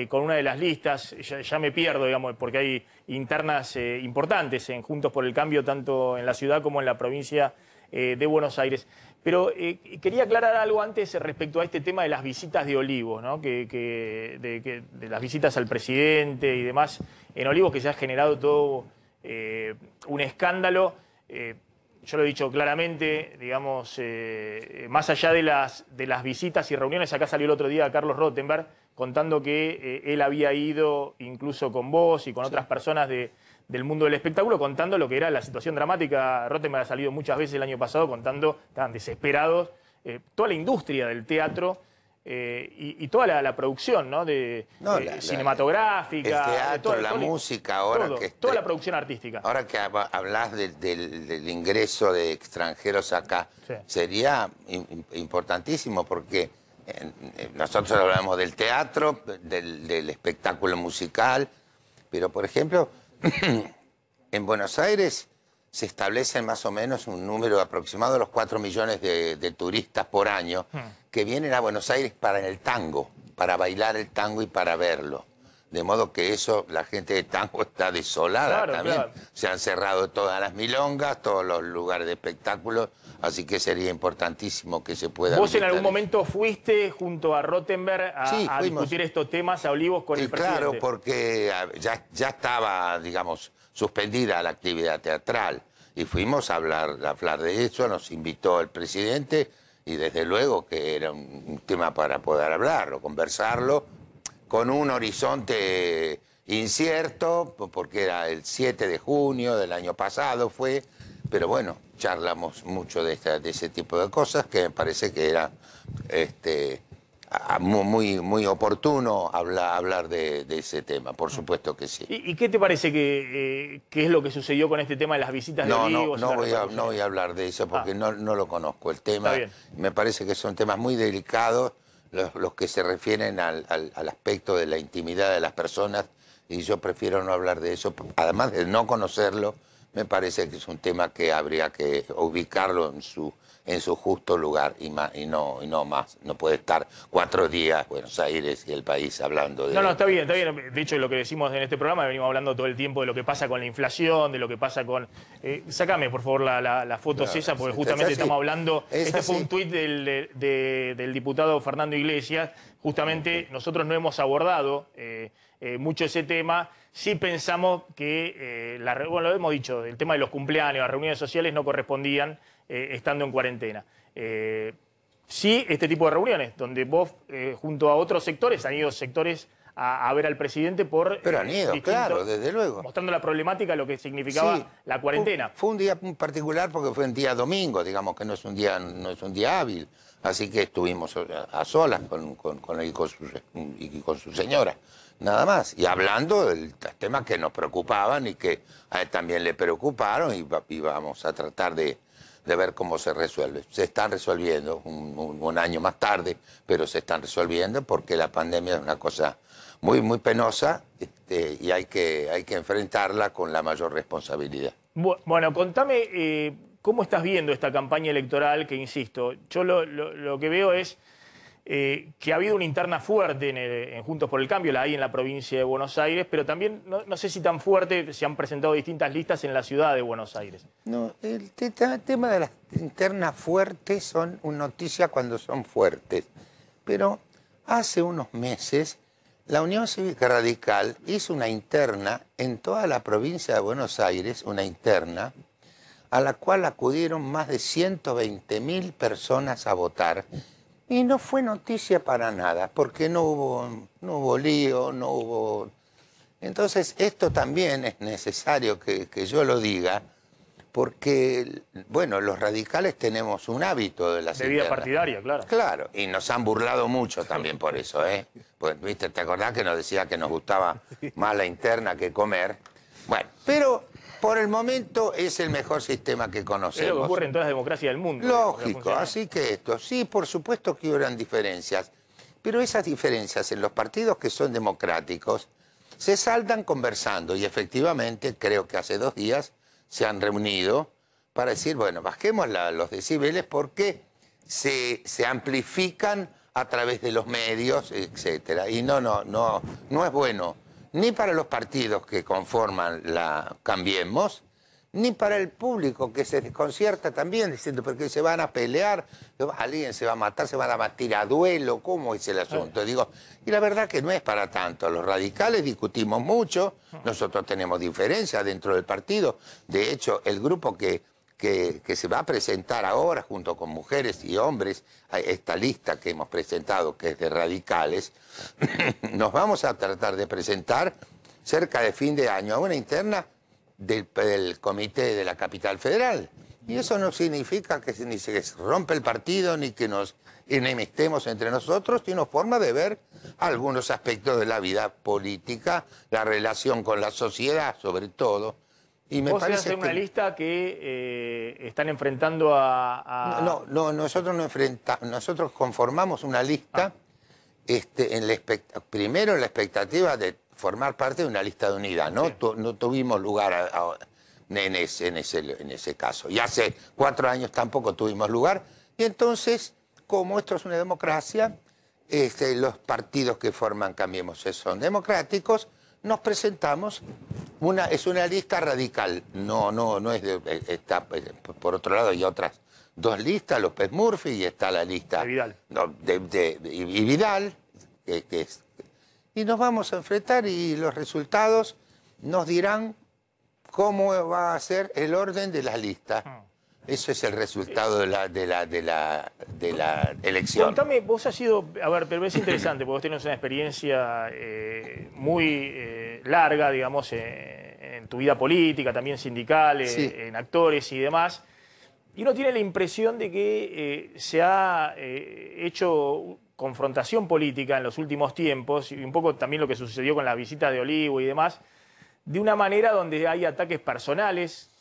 con una de las listas. Ya me pierdo, digamos, porque hay internas importantes en Juntos por el Cambio, tanto en la ciudad como en la provincia de Buenos Aires. Pero quería aclarar algo antes respecto a este tema de las visitas de Olivos, ¿no? De las visitas al presidente y demás en Olivos, que se ha generado todo un escándalo. Yo lo he dicho claramente, digamos, más allá de las visitas y reuniones, acá salió el otro día Carlos Rottenberg contando que él había ido incluso con vos y con otras personas del mundo del espectáculo, contando lo que era la situación dramática. Rottenberg ha salido muchas veces el año pasado contando, estaban desesperados, toda la industria del teatro y toda la producción, ¿no? Cinematográfica. El teatro, la música, ahora todo, que... toda la producción artística. Ahora que hablas del ingreso de extranjeros acá, sería importantísimo porque nosotros hablamos del teatro, del espectáculo musical, pero por ejemplo, en Buenos Aires se establecen más o menos un número aproximado de los 4 millones de turistas por año que vienen a Buenos Aires para el tango, para bailar el tango y para verlo. De modo que eso, la gente de tango está desolada también. Claro. Se han cerrado todas las milongas, todos los lugares de espectáculos, así que sería importantísimo que se pueda... ¿Vos en algún momento fuiste junto a Rottenberg a discutir estos temas a Olivos con el presidente? Claro, porque ya estaba, digamos, suspendida la actividad teatral y fuimos a hablar de eso, nos invitó el presidente y desde luego que era un tema para poder hablarlo, conversarlo, con un horizonte incierto, porque era el 7 de junio del año pasado fue, pero bueno, charlamos mucho de ese tipo de cosas que me parece que era muy oportuno hablar de ese tema, por supuesto que sí. ¿Y qué te parece que es lo que sucedió con este tema de las visitas de Olivos? No voy a hablar de eso porque no lo conozco el tema. Me parece que son temas muy delicados los que se refieren al aspecto de la intimidad de las personas y yo prefiero no hablar de eso. Además de no conocerlo, me parece que es un tema que habría que ubicarlo en su justo lugar y no más. No puede estar 4 días Buenos Aires y el país hablando de... No, está bien, está bien. De hecho, lo que decimos en este programa, venimos hablando todo el tiempo de lo que pasa con la inflación, de lo que pasa con... Sácame, por favor, la foto, claro, César, porque justamente estamos hablando... Este fue un tuit del diputado Fernando Iglesias. Justamente nosotros no hemos abordado mucho ese tema. Sí pensamos que, bueno, lo hemos dicho, el tema de los cumpleaños, las reuniones sociales no correspondían estando en cuarentena. Sí, este tipo de reuniones, donde vos, junto a otros sectores, han ido sectores a ver al presidente por... Pero han ido, claro, desde luego. Mostrando la problemática, lo que significaba la cuarentena. Fue un día particular porque fue un día domingo, digamos que no es un día hábil. Así que estuvimos a solas con él y con su señora, nada más. Y hablando de temas que nos preocupaban y que a él también le preocuparon y vamos a tratar de ver cómo se resuelve. Se están resolviendo un año más tarde, pero se están resolviendo porque la pandemia es una cosa muy penosa y hay que enfrentarla con la mayor responsabilidad. Bueno, contame... ¿Cómo estás viendo esta campaña electoral que, insisto, yo lo que veo es que ha habido una interna fuerte en Juntos por el Cambio, la hay en la provincia de Buenos Aires, pero también no sé si tan fuerte, se han presentado distintas listas en la ciudad de Buenos Aires? No, el tema de las internas fuertes son una noticia cuando son fuertes, pero hace unos meses la Unión Cívica Radical hizo una interna en toda la provincia de Buenos Aires, una interna a la cual acudieron más de 120.000 personas a votar. Y no fue noticia para nada, porque no hubo lío, no hubo... Entonces, esto también es necesario que yo lo diga, porque, bueno, los radicales tenemos un hábito de las internas. De vida partidaria, claro. Claro, y nos han burlado mucho también por eso, ¿eh? Pues, ¿viste? ¿Te acordás que nos decía que nos gustaba más la interna que comer? Bueno, pero... Por el momento es el mejor sistema que conocemos. Es lo que ocurre en todas las democracias del mundo. Lógico, así que sí, por supuesto que hubieran diferencias, pero esas diferencias en los partidos que son democráticos se saldan conversando y efectivamente creo que hace 2 días se han reunido para decir, bueno, bajemos los decibeles porque se amplifican a través de los medios, etcétera. Y no es bueno ni para los partidos que conforman la Cambiemos, ni para el público que se desconcierta también, diciendo, porque se van a pelear, alguien se va a matar, se van a batir a duelo, ¿cómo es el asunto? Digo, y la verdad que no es para tanto. Los radicales discutimos mucho, nosotros tenemos diferencias dentro del partido. De hecho, el grupo que se va a presentar ahora, junto con mujeres y hombres, a esta lista que hemos presentado, que es de radicales, nos vamos a tratar de presentar cerca de fin de año a una interna del comité de la capital federal. Y eso no significa que ni se rompe el partido, ni que nos enemistemos entre nosotros, sino forma de ver algunos aspectos de la vida política, la relación con la sociedad, sobre todo. Y me parece hacer una lista que están enfrentando a... No, nosotros no enfrentamos, nosotros conformamos una lista, primero en la expectativa de formar parte de una lista de unidad, ¿no? Sí. No tuvimos lugar en ese caso. Y hace 4 años tampoco tuvimos lugar. Y entonces, como esto es una democracia, los partidos que forman Cambiemos son democráticos, nos presentamos, es una lista radical. No es por otro lado hay otras 2 listas, López Murphy, y está la lista de Vidal. Y Vidal, que es... Y nos vamos a enfrentar y los resultados nos dirán cómo va a ser el orden de la lista. Eso es el resultado de la elección. Contame, vos has sido, a ver, pero es interesante, porque vos tenés una experiencia muy larga, digamos, en tu vida política, también sindical, sí, en actores y demás. Y uno tiene la impresión de que se ha hecho confrontación política en los últimos tiempos, y un poco también lo que sucedió con las visitas de Olivo y demás, de una manera donde hay ataques personales.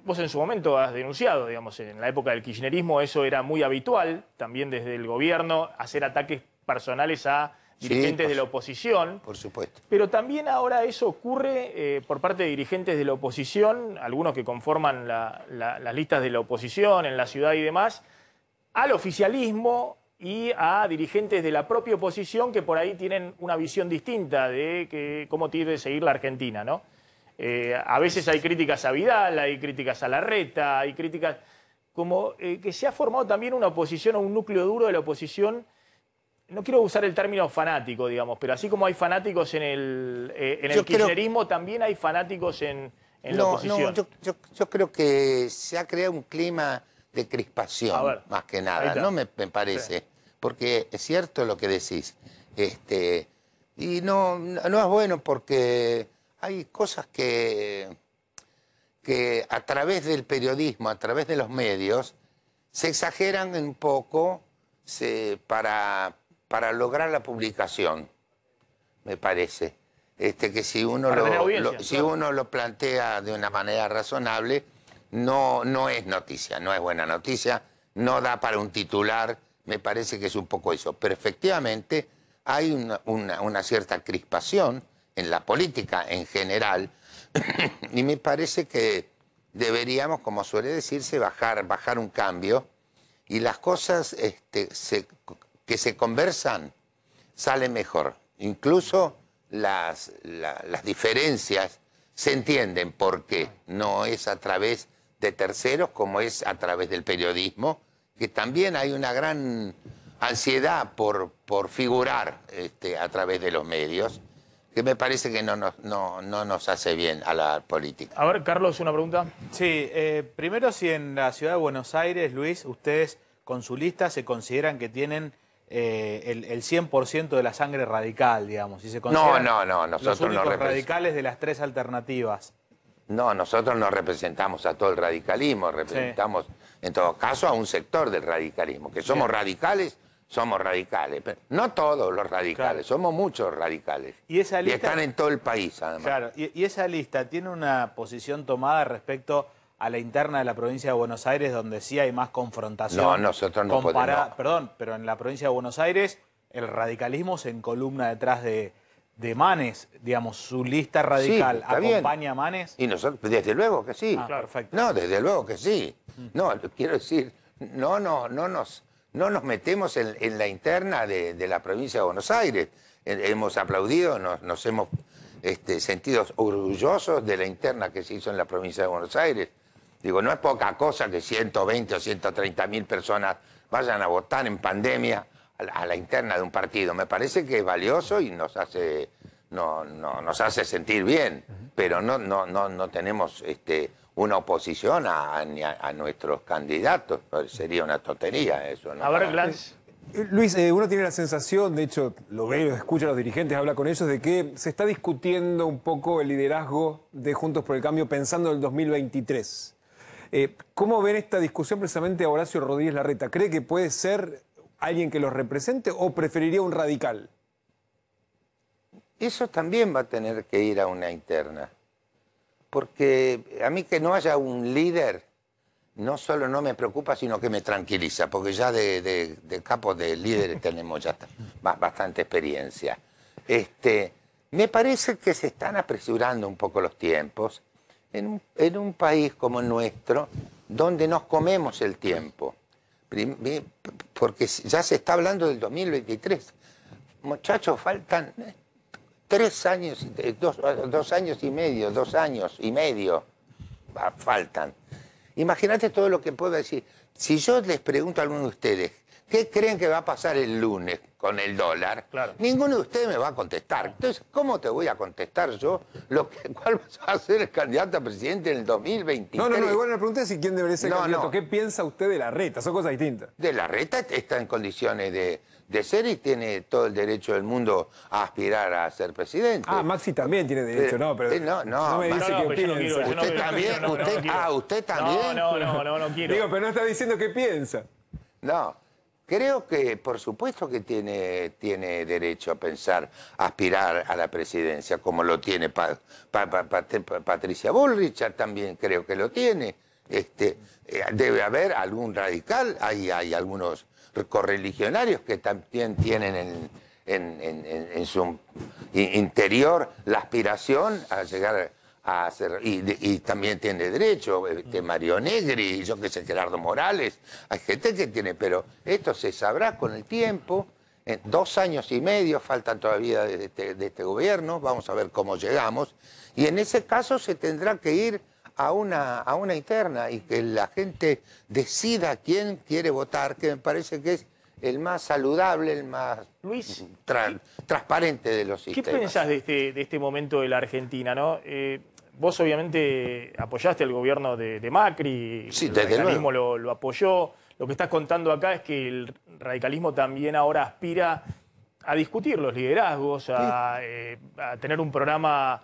Vos en su momento has denunciado, digamos, en la época del kirchnerismo eso era muy habitual, también desde el gobierno, hacer ataques personales a dirigentes de la oposición. Por supuesto. Pero también ahora eso ocurre por parte de dirigentes de la oposición, algunos que conforman las listas de la oposición en la ciudad y demás, al oficialismo y a dirigentes de la propia oposición que por ahí tienen una visión distinta de cómo tiene que seguir la Argentina, ¿no? A veces hay críticas a Vidal, hay críticas a Larreta, hay críticas como que se ha formado también una oposición o un núcleo duro de la oposición. No quiero usar el término fanático, digamos, pero así como hay fanáticos en el kirchnerismo, también hay fanáticos en la oposición. Yo creo que se ha creado un clima de crispación, más que nada, ¿no? Me parece. Sí. Porque es cierto lo que decís. Y no es bueno porque hay cosas que a través del periodismo, a través de los medios, se exageran un poco para lograr la publicación, me parece. Que si uno lo plantea de una manera razonable, no es noticia, no es buena noticia, no da para un titular, me parece que es un poco eso. Pero efectivamente hay una cierta crispación en la política en general y me parece que deberíamos, como suele decirse, bajar un cambio y las cosas que se conversan salen mejor. Incluso las diferencias se entienden porque no es a través de terceros como es a través del periodismo, que también hay una gran ansiedad por figurar a través de los medios, que me parece que no nos hace bien a la política. A ver, Carlos, una pregunta. Sí, primero si en la ciudad de Buenos Aires, Luis, ustedes con su lista se consideran que tienen el 100% de la sangre radical, digamos. Si se consideran nosotros los únicos radicales de las 3 alternativas. No, nosotros no representamos a todo el radicalismo, representamos en todo caso a un sector del radicalismo. Que somos radicales, somos radicales. Pero no todos los radicales, somos muchos radicales. Y esa lista, y están en todo el país, además. Claro, y esa lista tiene una posición tomada respecto a la interna de la provincia de Buenos Aires, donde sí hay más confrontación. No, nosotros no podemos. Perdón, pero en la provincia de Buenos Aires el radicalismo se encolumna detrás de de Manes, digamos, su lista radical, Sí, está acompaña bien. a Manes. Y nosotros, desde luego que sí. Ah, perfecto. No, desde luego que sí. No, quiero decir, no nos metemos en la interna de la provincia de Buenos Aires. Hemos aplaudido, nos hemos sentido orgullosos de la interna que se hizo en la provincia de Buenos Aires. Digo, no es poca cosa que 120 o 130 mil personas vayan a votar en pandemia a la interna de un partido. Me parece que es valioso y nos hace sentir bien, pero no tenemos una oposición a nuestros candidatos. Sería una tontería eso, ¿no? A ver, Glantz. Luis, uno tiene la sensación, de hecho lo ve, lo escucha a los dirigentes, habla con ellos, de que se está discutiendo un poco el liderazgo de Juntos por el Cambio pensando en el 2023. ¿Cómo ven esta discusión precisamente a Horacio Rodríguez Larreta? ¿Cree que puede ser alguien que los represente o preferiría un radical? Eso también va a tener que ir a una interna. Porque a mí que no haya un líder, no solo no me preocupa, sino que me tranquiliza, porque ya de capos de líderes tenemos ya bastante experiencia. Me parece que se están apresurando un poco los tiempos en un país como el nuestro, donde nos comemos el tiempo. Porque ya se está hablando del 2023. Muchachos, faltan 3 años, 2 años y medio, 2 años y medio faltan. Imagínate todo lo que puedo decir. Si yo les pregunto a alguno de ustedes, ¿qué creen que va a pasar el lunes con el dólar? Claro. Ninguno de ustedes me va a contestar. Entonces, ¿cómo te voy a contestar yo cuál va a ser el candidato a presidente en el 2023? No, igual me pregunté si quién debería ser el candidato. ¿Qué piensa usted de Larreta? Son cosas distintas. De Larreta está en condiciones de ser y tiene todo el derecho del mundo a aspirar a ser presidente. Ah, Maxi también tiene derecho, no, pero no me dice qué piensa. ¿Usted también? ¿Usted también? No quiero. Digo, pero no está diciendo qué piensa. No, creo que por supuesto que tiene derecho a pensar, a aspirar a la presidencia, como lo tiene Patricia Bullrich, también creo que lo tiene. Debe haber algún radical, hay algunos correligionarios que también tienen en su interior la aspiración a llegar a ser, y también tiene derecho, Mario Negri, yo que sé, Gerardo Morales, hay gente que tiene, pero esto se sabrá con el tiempo. 2 años y medio faltan todavía de este gobierno, vamos a ver cómo llegamos, y en ese caso se tendrá que ir a una interna y que la gente decida quién quiere votar, que me parece que es el más saludable, el más transparente de los sistemas. ¿Qué pensás de este momento de la Argentina, no? Vos obviamente apoyaste al gobierno de Macri, sí, el radicalismo lo apoyó. Lo que estás contando acá es que el radicalismo también ahora aspira a discutir los liderazgos, a tener un programa,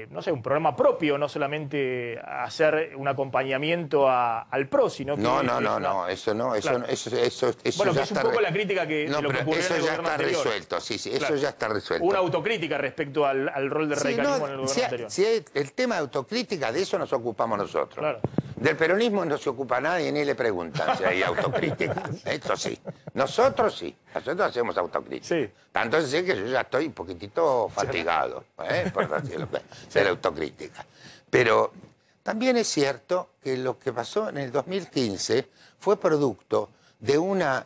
no sé, un programa propio, no solamente hacer un acompañamiento al PRO, sino que... No, eso no, claro. eso bueno, ya que es un poco la crítica de lo que ocurrió en el gobierno anterior. Eso ya está resuelto, sí, claro. Eso ya está resuelto. Una autocrítica respecto al rol del radicalismo en el gobierno anterior. Si el tema de autocrítica, de eso nos ocupamos nosotros. Claro. Del peronismo no se ocupa nadie ni le preguntan si hay autocrítica. Esto sí. Nosotros hacemos autocrítica. Sí. Tanto es que yo ya estoy un poquitito fatigado por decirlo, de la autocrítica. Pero también es cierto que lo que pasó en el 2015 fue producto de una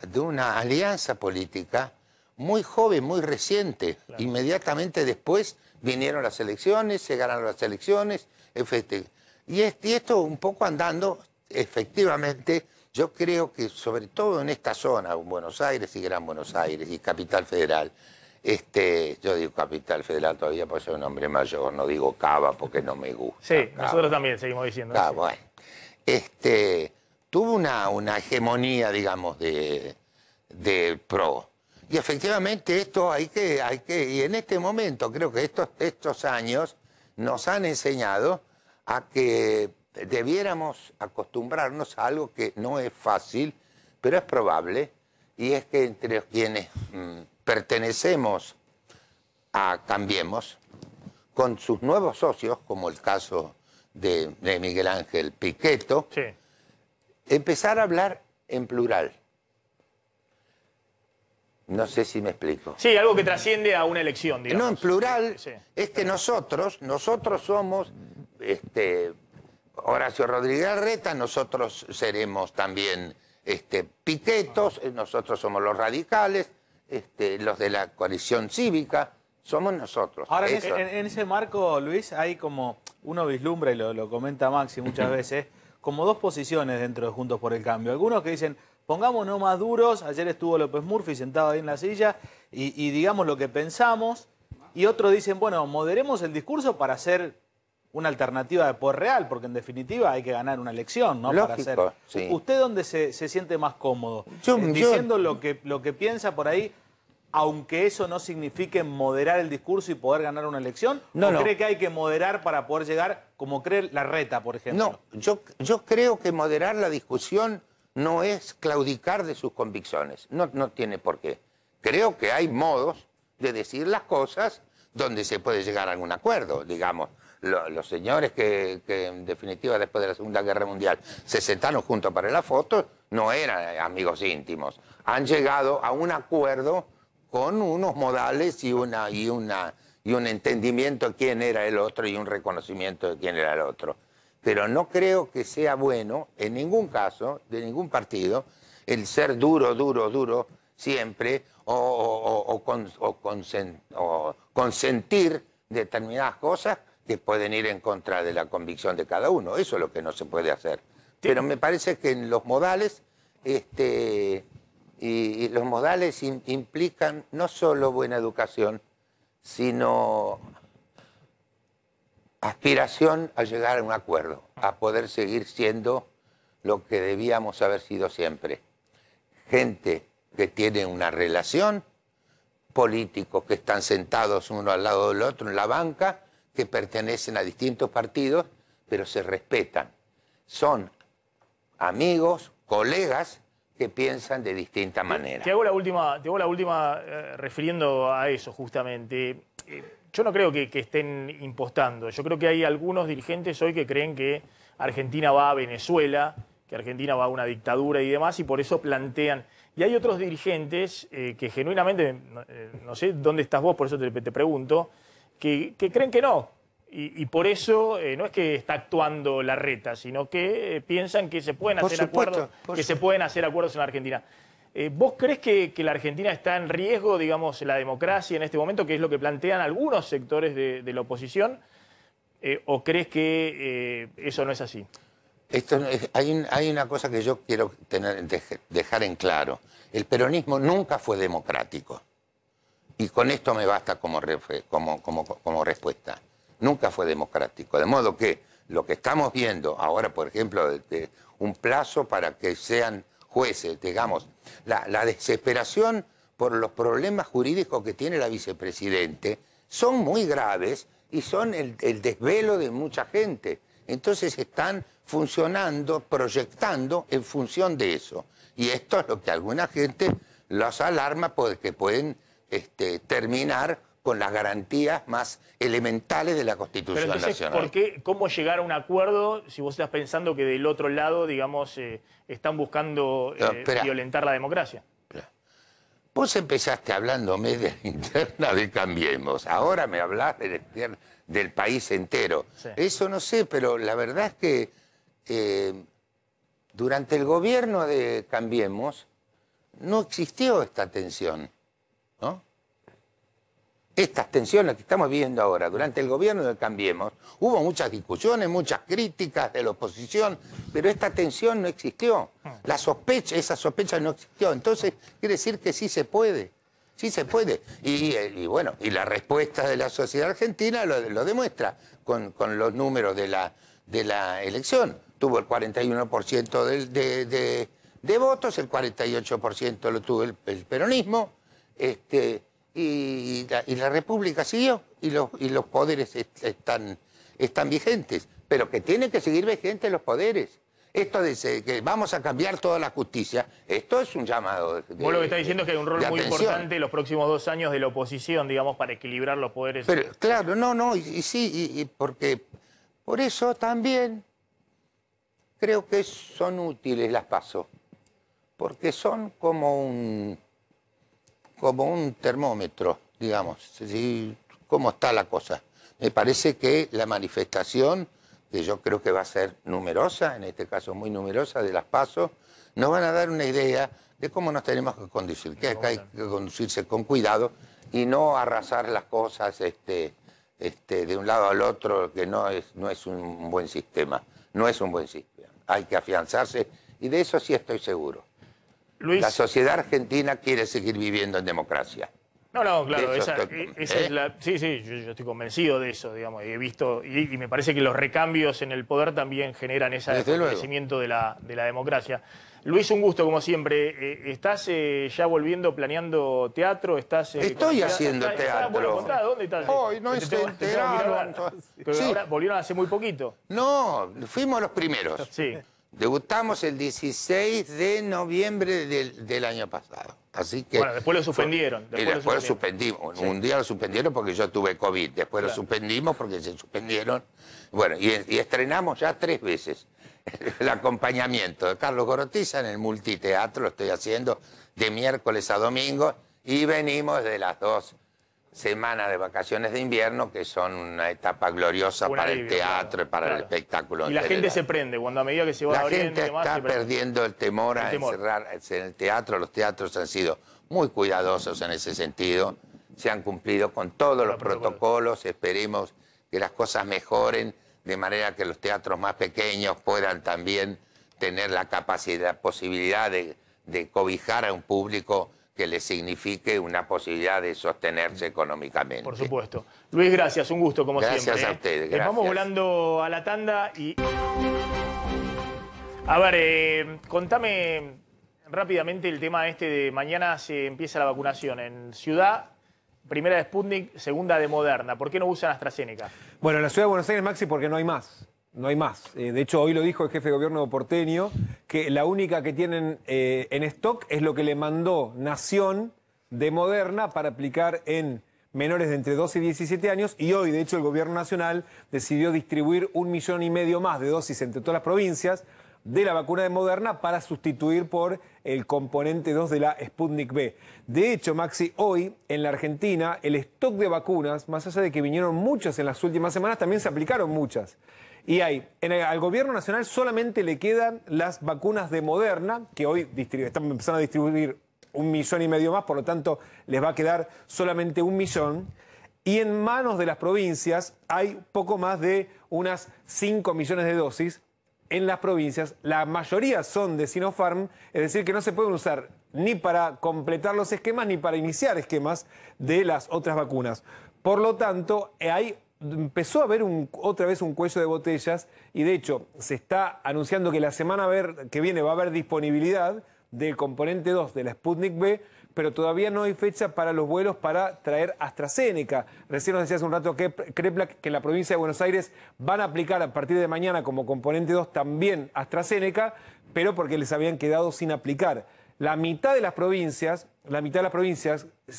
alianza política muy joven, muy reciente. Claro. Inmediatamente después vinieron las elecciones, se ganaron las elecciones, y esto un poco andando, efectivamente, yo creo que sobre todo en esta zona, Buenos Aires y Gran Buenos Aires y Capital Federal, yo digo Capital Federal todavía porque soy un hombre mayor, no digo Cava porque no me gusta. Sí, Cava. Nosotros también seguimos diciendo. Ah, bueno. Tuvo una hegemonía, digamos, de PRO. Y efectivamente esto hay que, y en este momento creo que estos años nos han enseñado a que debiéramos acostumbrarnos a algo que no es fácil, pero es probable, y es que entre quienes pertenecemos a Cambiemos, con sus nuevos socios, como el caso de Miguel Ángel Pichetto, empezar a hablar en plural. No sé si me explico. Sí, algo que trasciende a una elección, digamos. No, en plural, Sí. es que nosotros somos Horacio Rodríguez Larreta, nosotros seremos también piquetos, nosotros somos los radicales, los de la coalición cívica, somos nosotros. Ahora, en ese marco, Luis, hay como, uno vislumbra, y lo comenta Maxi muchas veces, como dos posiciones dentro de Juntos por el Cambio. Algunos que dicen, pongámonos más duros, ayer estuvo López Murphy sentado ahí en la silla, y digamos lo que pensamos, y otros dicen, bueno, moderemos el discurso para hacer una alternativa de poder real, porque en definitiva hay que ganar una elección, ¿no? Lógico, para hacer. sí. ¿Usted dónde se siente más cómodo? Yo- Diciendo lo que piensa por ahí, aunque eso no signifique moderar el discurso y poder ganar una elección, No, ¿o no. cree que hay que moderar para poder llegar, como cree Larreta, por ejemplo? No, yo creo que moderar la discusión no es claudicar de sus convicciones, no tiene por qué. Creo que hay modos de decir las cosas donde se puede llegar a algún acuerdo, digamos. Los señores que en definitiva después de la Segunda Guerra Mundial se sentaron juntos para la foto no eran amigos íntimos. Han llegado a un acuerdo con unos modales y un entendimiento de quién era el otro y un reconocimiento de quién era el otro. Pero no creo que sea bueno, en ningún caso, de ningún partido, el ser duro siempre o consentir determinadas cosas que pueden ir en contra de la convicción de cada uno. Eso es lo que no se puede hacer. Pero me parece que en los modales, y los modales implican no solo buena educación, sino aspiración a llegar a un acuerdo, a poder seguir siendo lo que debíamos haber sido siempre. Gente que tiene una relación, políticos que están sentados uno al lado del otro en la banca, que pertenecen a distintos partidos, pero se respetan. Son amigos, colegas, que piensan de distinta manera. Te hago la última refiriendo a eso justamente. Yo no creo que estén impostando. Yo creo que hay algunos dirigentes hoy que creen que Argentina va a Venezuela, que Argentina va a una dictadura y demás, y por eso plantean. Y hay otros dirigentes que genuinamente, no sé dónde estás vos, por eso te pregunto, que creen que no. Y por eso no es que está actuando Larreta, sino que piensan que se pueden hacer acuerdos, se pueden hacer acuerdos en la Argentina. ¿Vos crees que la Argentina está en riesgo, digamos, la democracia en este momento, que es lo que plantean algunos sectores de la oposición? ¿O crees que eso no es así? Hay una cosa que yo quiero dejar en claro. El peronismo nunca fue democrático. Y con esto me basta como respuesta. Nunca fue democrático. De modo que lo que estamos viendo ahora, por ejemplo, de un plazo para que sean jueces, digamos, la desesperación por los problemas jurídicos que tiene la vicepresidente son muy graves y son el desvelo de mucha gente. Entonces están funcionando, proyectando en función de eso. Y esto es lo que a alguna gente los alarma porque pueden terminar con las garantías más elementales de la Constitución Pero entonces, Nacional. ¿cómo llegar a un acuerdo si vos estás pensando que del otro lado, digamos, están buscando violentar la democracia? Vos empezaste hablándome de la interna de Cambiemos, ahora me hablás del país entero. Sí. Eso no sé, pero la verdad es que durante el gobierno de Cambiemos no existió esta tensión, ¿no? Estas tensiones que estamos viendo ahora, durante el gobierno de Cambiemos, hubo muchas discusiones, muchas críticas de la oposición, pero esta tensión no existió. Esa sospecha no existió. Entonces, quiere decir que sí se puede. Sí se puede. Y bueno, y la respuesta de la sociedad argentina lo demuestra con los números de la elección. Tuvo el 41% de votos, el 48% lo tuvo el peronismo, y la República siguió y los poderes están vigentes, pero que tienen que seguir vigentes los poderes. Esto de que vamos a cambiar toda la justicia, esto es un llamado de Vos lo que está diciendo es que hay un rol muy atención. importante en los próximos 2 años de la oposición, digamos, para equilibrar los poderes. Pero, claro, y porque por eso también creo que son útiles las PASO, porque son como como un termómetro, digamos, cómo está la cosa. Me parece que la manifestación, que yo creo que va a ser numerosa, en este caso muy numerosa, de las PASO, nos van a dar una idea de cómo nos tenemos que conducir, que hay que conducirse con cuidado y no arrasar las cosas de un lado al otro, que no es un buen sistema. No es un buen sistema. Hay que afianzarse y de eso sí estoy seguro. Luis. La sociedad argentina quiere seguir viviendo en democracia. No, claro, esa es la... Sí, yo estoy convencido de eso, digamos, he visto, y me parece que los recambios en el poder también generan ese fortalecimiento de la democracia. Luis, un gusto, como siempre. ¿Estás ya volviendo, planeando teatro? Estoy haciendo teatro. Bueno, contá, ¿dónde estás? Hoy no se enteraron. Pero ahora volvieron hace muy poquito. No, fuimos los primeros. Sí. Debutamos el 16 de noviembre del año pasado. Así que, bueno, después lo suspendieron. Después lo suspendimos. Sí. Un día lo suspendieron porque yo tuve COVID. Después lo suspendimos porque se suspendieron. Bueno, y estrenamos ya 3 veces. El acompañamiento de Carlos Gorotiza en el multiteatro, lo estoy haciendo de miércoles a domingo. Y venimos de las 2 semanas de vacaciones de invierno, que son una etapa gloriosa para el teatro y para el espectáculo. Y la gente se prende cuando a medida que se va abriendo. La gente está perdiendo el temor a encerrarse en el teatro. Los teatros han sido muy cuidadosos en ese sentido. Se han cumplido con todos los protocolos. Esperemos que las cosas mejoren de manera que los teatros más pequeños puedan también tener la capacidad, posibilidad de cobijar a un público que le signifique una posibilidad de sostenerse económicamente. Por supuesto. Luis, gracias, un gusto como siempre. Gracias a ustedes, gracias. Vamos volando a la tanda y... A ver, contame rápidamente el tema de mañana se empieza la vacunación en Ciudad, primera de Sputnik, segunda de Moderna. ¿Por qué no usan AstraZeneca? Bueno, en la Ciudad de Buenos Aires, Maxi, porque no hay más. No hay más. De hecho, hoy lo dijo el jefe de gobierno porteño, que la única que tienen en stock es lo que le mandó Nación de Moderna para aplicar en menores de entre 12 y 17 años. Y hoy, de hecho, el gobierno nacional decidió distribuir 1,5 millones más de dosis entre todas las provincias de la vacuna de Moderna para sustituir por el componente 2 de la Sputnik V. De hecho, Maxi, hoy en la Argentina el stock de vacunas, más allá de que vinieron muchas en las últimas semanas, también se aplicaron muchas. Y al gobierno nacional solamente le quedan las vacunas de Moderna, que hoy están empezando a distribuir 1,5 millones más, por lo tanto les va a quedar solamente 1 millón. Y en manos de las provincias hay poco más de unas 5 millones de dosis en las provincias. La mayoría son de Sinopharm, es decir, que no se pueden usar ni para completar los esquemas ni para iniciar esquemas de las otras vacunas. Por lo tanto, empezó a haber otra vez un cuello de botellas y de hecho se está anunciando que la semana que viene va a haber disponibilidad del componente 2 de la Sputnik V, pero todavía no hay fecha para los vuelos para traer AstraZeneca. Recién nos decía hace un rato que Kreplak, que en la provincia de Buenos Aires van a aplicar a partir de mañana como componente 2 también AstraZeneca, pero porque les habían quedado sin aplicar. La mitad de las provincias,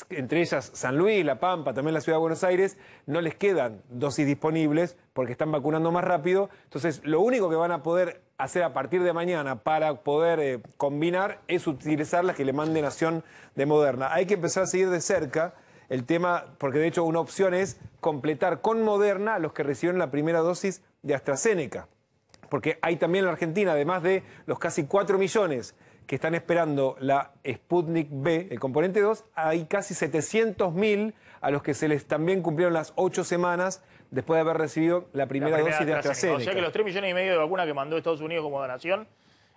entre ellas San Luis, La Pampa, también la Ciudad de Buenos Aires, no les quedan dosis disponibles porque están vacunando más rápido. Entonces, lo único que van a poder hacer a partir de mañana para poder combinar es utilizar las que le mande Nación de Moderna. Hay que empezar a seguir de cerca el tema, porque de hecho una opción es completar con Moderna a los que recibieron la primera dosis de AstraZeneca. Porque hay también en la Argentina, además de los casi 4 millones que están esperando la Sputnik V, el componente 2, hay casi 700.000 a los que se les también cumplieron las 8 semanas después de haber recibido la primera dosis de AstraZeneca. O sea que los 3,5 millones de vacunas que mandó Estados Unidos como donación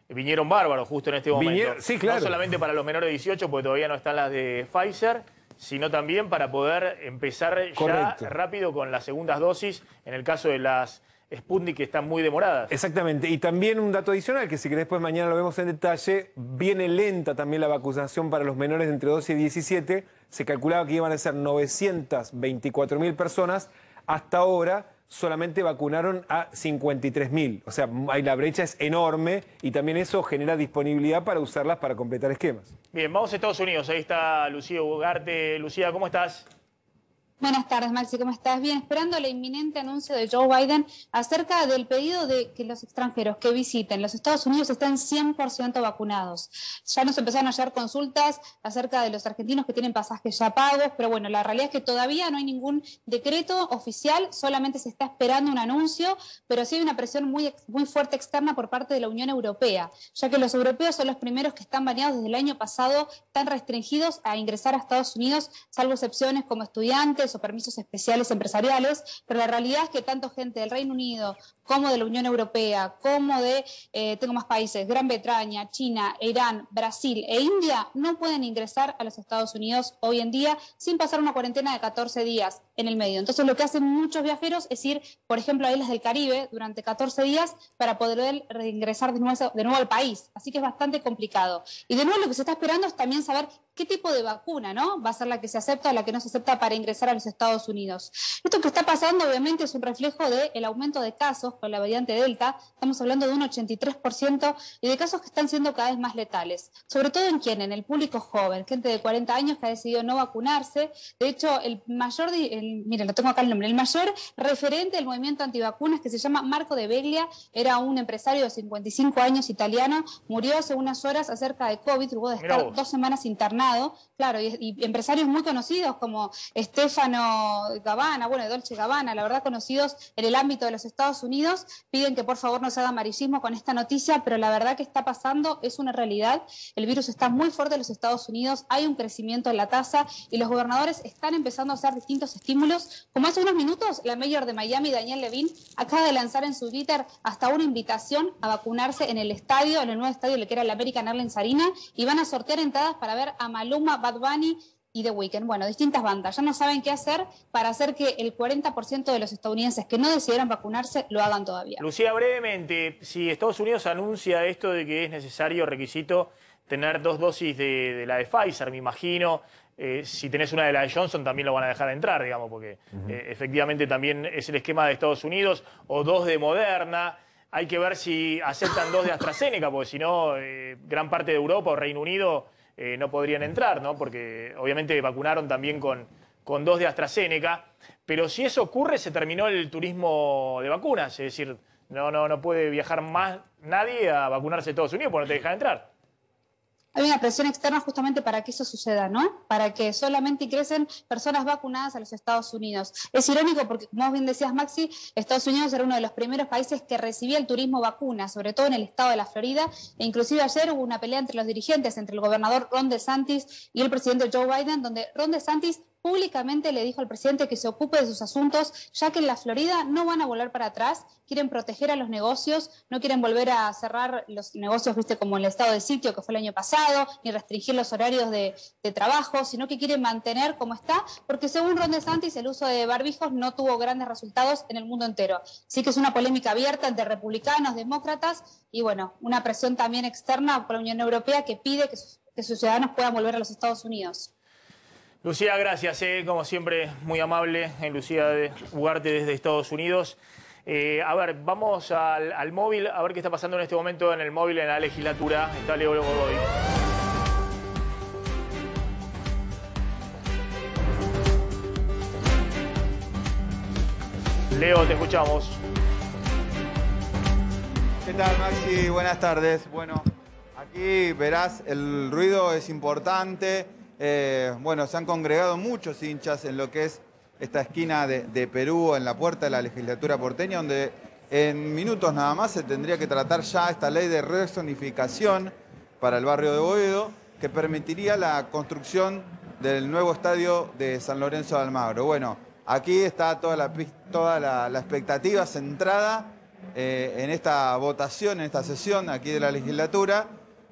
vinieron bárbaros justo en este momento. Sí, claro. No solamente para los menores de 18, porque todavía no están las de Pfizer, sino también para poder empezar ya rápido con las segundas dosis, en el caso de las Sputnik, que están muy demoradas. Exactamente. Y también un dato adicional, que si querés después mañana lo vemos en detalle, viene lenta también la vacunación para los menores de entre 12 y 17. Se calculaba que iban a ser 924.000 personas. Hasta ahora solamente vacunaron a 53.000. O sea, la brecha es enorme y también eso genera disponibilidad para usarlas para completar esquemas. Bien, vamos a Estados Unidos. Ahí está Lucía Ugarte. Lucía, ¿cómo estás? Buenas tardes, Maxi, ¿cómo estás? Bien, esperando el inminente anuncio de Joe Biden acerca del pedido de que los extranjeros que visiten los Estados Unidos estén 100% vacunados. Ya nos empezaron a llegar consultas acerca de los argentinos que tienen pasajes ya pagos, pero bueno, la realidad es que todavía no hay ningún decreto oficial, solamente se está esperando un anuncio, pero sí hay una presión muy fuerte externa por parte de la Unión Europea, ya que los europeos son los primeros que están baneados desde el año pasado, están restringidos a ingresar a Estados Unidos, salvo excepciones como estudiantes o permisos especiales empresariales, pero la realidad es que tanto gente del Reino Unido como de la Unión Europea, como de, tengo más países, Gran Bretaña, China, Irán, Brasil e India, no pueden ingresar a los Estados Unidos hoy en día sin pasar una cuarentena de 14 días en el medio. Entonces lo que hacen muchos viajeros es ir, por ejemplo, a islas del Caribe durante 14 días para poder reingresar de nuevo al país. Así que es bastante complicado. Y de nuevo lo que se está esperando es también saber qué tipo de vacuna, ¿no?, va a ser la que se acepta o la que no se acepta para ingresar a los Estados Unidos. Esto que está pasando obviamente es un reflejo del aumento de casos con la variante Delta. Estamos hablando de un 83% y de casos que están siendo cada vez más letales. Sobre todo en quién, en el público joven, gente de 40 años que ha decidido no vacunarse. De hecho, el mayor referente del movimiento antivacunas, que se llama Marco De Beglia, era un empresario de 55 años italiano, murió hace unas horas acerca de COVID, luego de estar 2 semanas internado. Claro, y empresarios muy conocidos como Stefano Gabbana, bueno, de Dolce Gabbana, la verdad conocidos en el ámbito de los Estados Unidos, piden que por favor no se haga amarillismo con esta noticia, pero la verdad que está pasando, es una realidad. El virus está muy fuerte en los Estados Unidos, hay un crecimiento en la tasa y los gobernadores están empezando a hacer distintos estímulos. Como hace unos minutos, la mayor de Miami, Danielle Levine, acaba de lanzar en su Twitter hasta una invitación a vacunarse en el estadio, en el nuevo estadio que era el American Airlines Arena, y van a sortear entradas para ver a Maluma, Bad Bunny y The Weeknd. Bueno, distintas bandas. Ya no saben qué hacer para hacer que el 40% de los estadounidenses que no decidieron vacunarse lo hagan todavía. Lucía, brevemente, si Estados Unidos anuncia esto de que es necesario, requisito, tener 2 dosis de la de Pfizer, me imagino, si tenés una de la de Johnson también lo van a dejar entrar, digamos, porque efectivamente también es el esquema de Estados Unidos, o 2 de Moderna. Hay que ver si aceptan 2 de AstraZeneca, porque si no, gran parte de Europa o Reino Unido no podrían entrar, ¿no? Porque obviamente vacunaron también con 2 de AstraZeneca. Pero si eso ocurre, se terminó el turismo de vacunas. Es decir, no puede viajar más nadie a vacunarse a Estados Unidos porque no te dejan entrar. Hay una presión externa justamente para que eso suceda, ¿no? Para que solamente ingresen personas vacunadas a los Estados Unidos. Es irónico porque, como vos bien decías, Maxi, Estados Unidos era uno de los primeros países que recibía el turismo vacuna, sobre todo en el estado de la Florida, e inclusive ayer hubo una pelea entre los dirigentes, entre el gobernador Ron DeSantis y el presidente Joe Biden, donde Ron DeSantis públicamente le dijo al presidente que se ocupe de sus asuntos, ya que en la Florida no van a volver para atrás, quieren proteger a los negocios, no quieren volver a cerrar los negocios, viste, como el estado de sitio que fue el año pasado, ni restringir los horarios de trabajo, sino que quieren mantener como está, porque según Ron DeSantis el uso de barbijos no tuvo grandes resultados en el mundo entero. Así que es una polémica abierta entre republicanos, demócratas y bueno, una presión también externa por la Unión Europea que pide que sus ciudadanos puedan volver a los Estados Unidos. Lucía, gracias, como siempre, muy amable, Lucía de Ugarte desde Estados Unidos. A ver, vamos al móvil, a ver qué está pasando en este momento en el móvil en la legislatura. Está Leo Godoy. Leo, te escuchamos. ¿Qué tal, Maxi? Buenas tardes. Bueno, aquí verás, el ruido es importante. Bueno, se han congregado muchos hinchas en lo que es esta esquina de Perú, en la puerta de la legislatura porteña, donde en minutos nada más se tendría que tratar ya esta ley de rezonificación para el barrio de Boedo, que permitiría la construcción del nuevo estadio de San Lorenzo de Almagro. Bueno, aquí está toda la expectativa centrada en esta votación, en esta sesión aquí de la legislatura,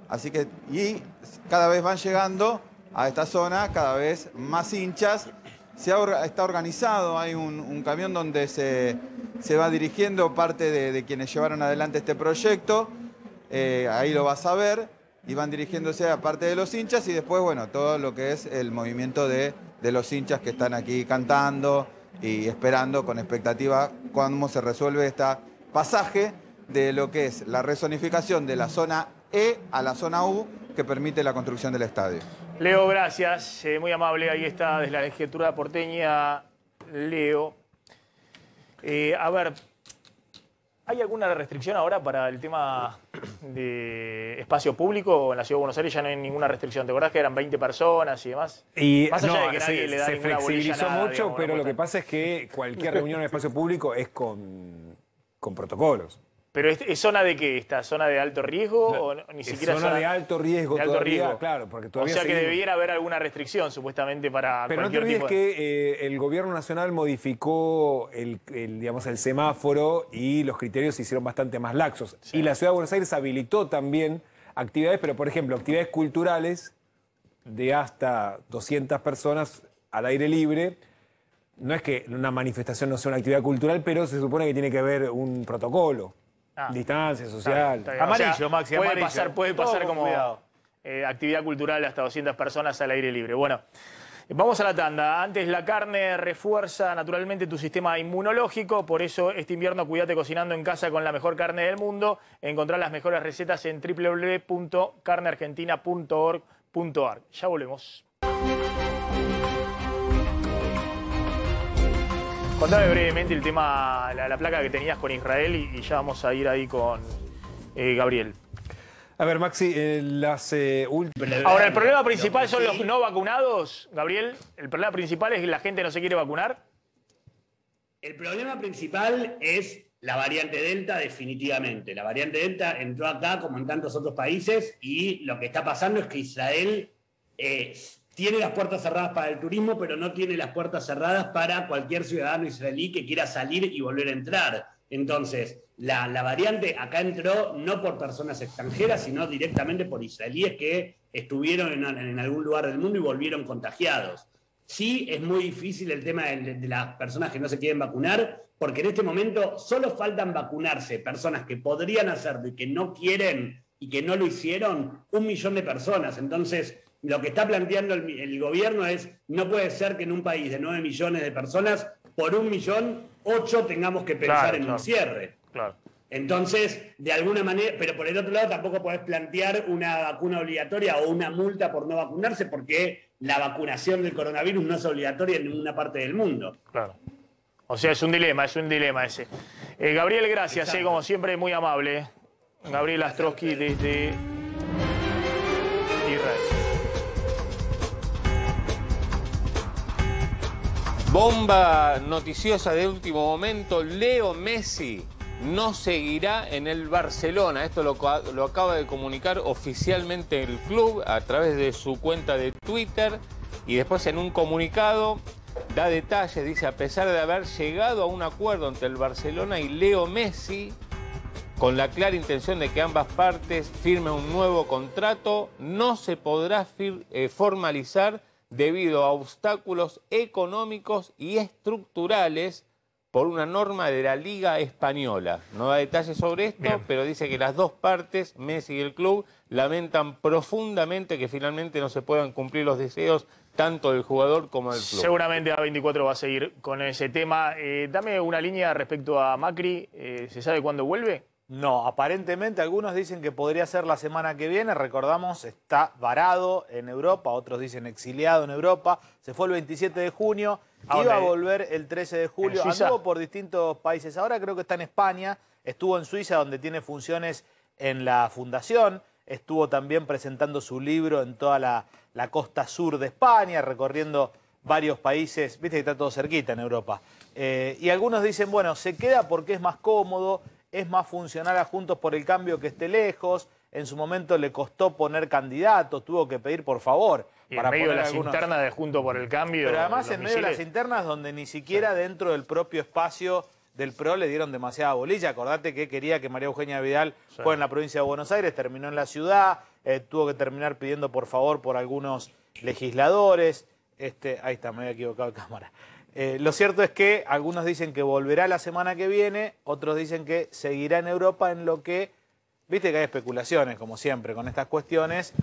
así que y cada vez van llegando a esta zona cada vez más hinchas. Está organizado, hay un camión donde se va dirigiendo parte de quienes llevaron adelante este proyecto, ahí lo vas a ver, y van dirigiéndose a parte de los hinchas y después, bueno, todo lo que es el movimiento de los hinchas que están aquí cantando y esperando con expectativa cómo se resuelve este pasaje de lo que es la rezonificación de la zona E a la zona U, que permite la construcción del estadio. Leo, gracias, muy amable. Ahí está desde la legislatura porteña Leo. A ver, ¿hay alguna restricción ahora para el tema de espacio público? En la Ciudad de Buenos Aires ya no hay ninguna restricción. ¿Te acordás que eran 20 personas y demás? Y más allá no, de que nadie le da se ninguna flexibilizó bolilla, nada, mucho, digamos, pero no lo que pasa es que cualquier reunión en espacio público es con protocolos. ¿Pero es zona de qué? ¿Esta zona de alto riesgo? ¿O ni siquiera zona de alto riesgo de alto todavía? riesgo. Claro, porque todavía o sea que seguimos. debiera haber alguna restricción, supuestamente, para Pero no te cualquier olvides tipo de... que el gobierno nacional modificó digamos, el semáforo y los criterios se hicieron bastante más laxos. Sí. Y la Ciudad de Buenos Aires habilitó también actividades, pero por ejemplo, actividades culturales de hasta 200 personas al aire libre. No es que una manifestación no sea una actividad cultural, pero se supone que tiene que haber un protocolo. Distancia social. Está bien. Amarillo, o sea, Maxi, puede amarillo. puede pasar Todo con como cuidado. Actividad cultural de hasta 200 personas al aire libre. Bueno, vamos a la tanda. Antes, la carne refuerza naturalmente tu sistema inmunológico. Por eso, este invierno, cuídate cocinando en casa con la mejor carne del mundo. Encontrá las mejores recetas en www.carneargentina.org.ar. Ya volvemos. Contame brevemente el tema, la placa que tenías con Israel y ya vamos a ir ahí con Gabriel. A ver, Maxi, Ahora, ¿el problema principal son los no vacunados, Gabriel? ¿El problema principal es que la gente no se quiere vacunar? El problema principal es la variante Delta, definitivamente. La variante Delta entró acá, como en tantos otros países, y lo que está pasando es que Israel tiene las puertas cerradas para el turismo, pero no tiene las puertas cerradas para cualquier ciudadano israelí que quiera salir y volver a entrar. Entonces, la variante acá entró no por personas extranjeras, sino directamente por israelíes que estuvieron en algún lugar del mundo y volvieron contagiados. Sí, es muy difícil el tema de las personas que no se quieren vacunar, porque en este momento solo faltan vacunarse personas que podrían hacerlo y que no quieren y que no lo hicieron, 1 millón de personas. Entonces, lo que está planteando el gobierno es, no puede ser que en un país de 9 millones de personas, por 1 millón, 8 tengamos que pensar en un cierre. Claro. Entonces, de alguna manera, pero por el otro lado tampoco podés plantear una vacuna obligatoria o una multa por no vacunarse, porque la vacunación del coronavirus no es obligatoria en ninguna parte del mundo. Claro. O sea, es un dilema ese. Gabriel, gracias, como siempre, muy amable. Gabriel Astrosky desde Israel. Bomba noticiosa de último momento, Leo Messi no seguirá en el Barcelona. Esto lo acaba de comunicar oficialmente el club a través de su cuenta de Twitter y después en un comunicado da detalles, dice, a pesar de haber llegado a un acuerdo entre el Barcelona y Leo Messi, con la clara intención de que ambas partes firmen un nuevo contrato, no se podrá formalizar debido a obstáculos económicos y estructurales por una norma de la Liga Española. No da detalles sobre esto, pero dice que las dos partes, Messi y el club, lamentan profundamente que finalmente no se puedan cumplir los deseos tanto del jugador como del club. Seguramente A24 va a seguir con ese tema. Dame una línea respecto a Macri. ¿Se sabe cuándo vuelve? No, aparentemente algunos dicen que podría ser la semana que viene. Recordamos, está varado en Europa, otros dicen exiliado en Europa. Se fue el 27 de junio, iba a volver el 13 de julio. Anduvo por distintos países. Ahora creo que está en España, estuvo en Suiza donde tiene funciones en la fundación. Estuvo también presentando su libro en toda la costa sur de España, recorriendo varios países. Viste que está todo cerquita en Europa. Y algunos dicen, bueno, se queda porque es más cómodo, es más funcional a Juntos por el Cambio que esté lejos. En su momento le costó poner candidatos, tuvo que pedir por favor. Y para en medio de las internas de Juntos por el Cambio. Pero además en medio de las internas donde ni siquiera dentro del propio espacio del PRO le dieron demasiada bolilla. Acordate que quería que María Eugenia Vidal fuera en la provincia de Buenos Aires, terminó en la ciudad, tuvo que terminar pidiendo por favor por algunos legisladores. Ahí está, me había equivocado de cámara. Lo cierto es que algunos dicen que volverá la semana que viene, otros dicen que seguirá en Europa, en lo que, viste que hay especulaciones, como siempre, con estas cuestiones,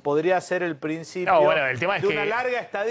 podría ser el principio el tema es de una larga estadía.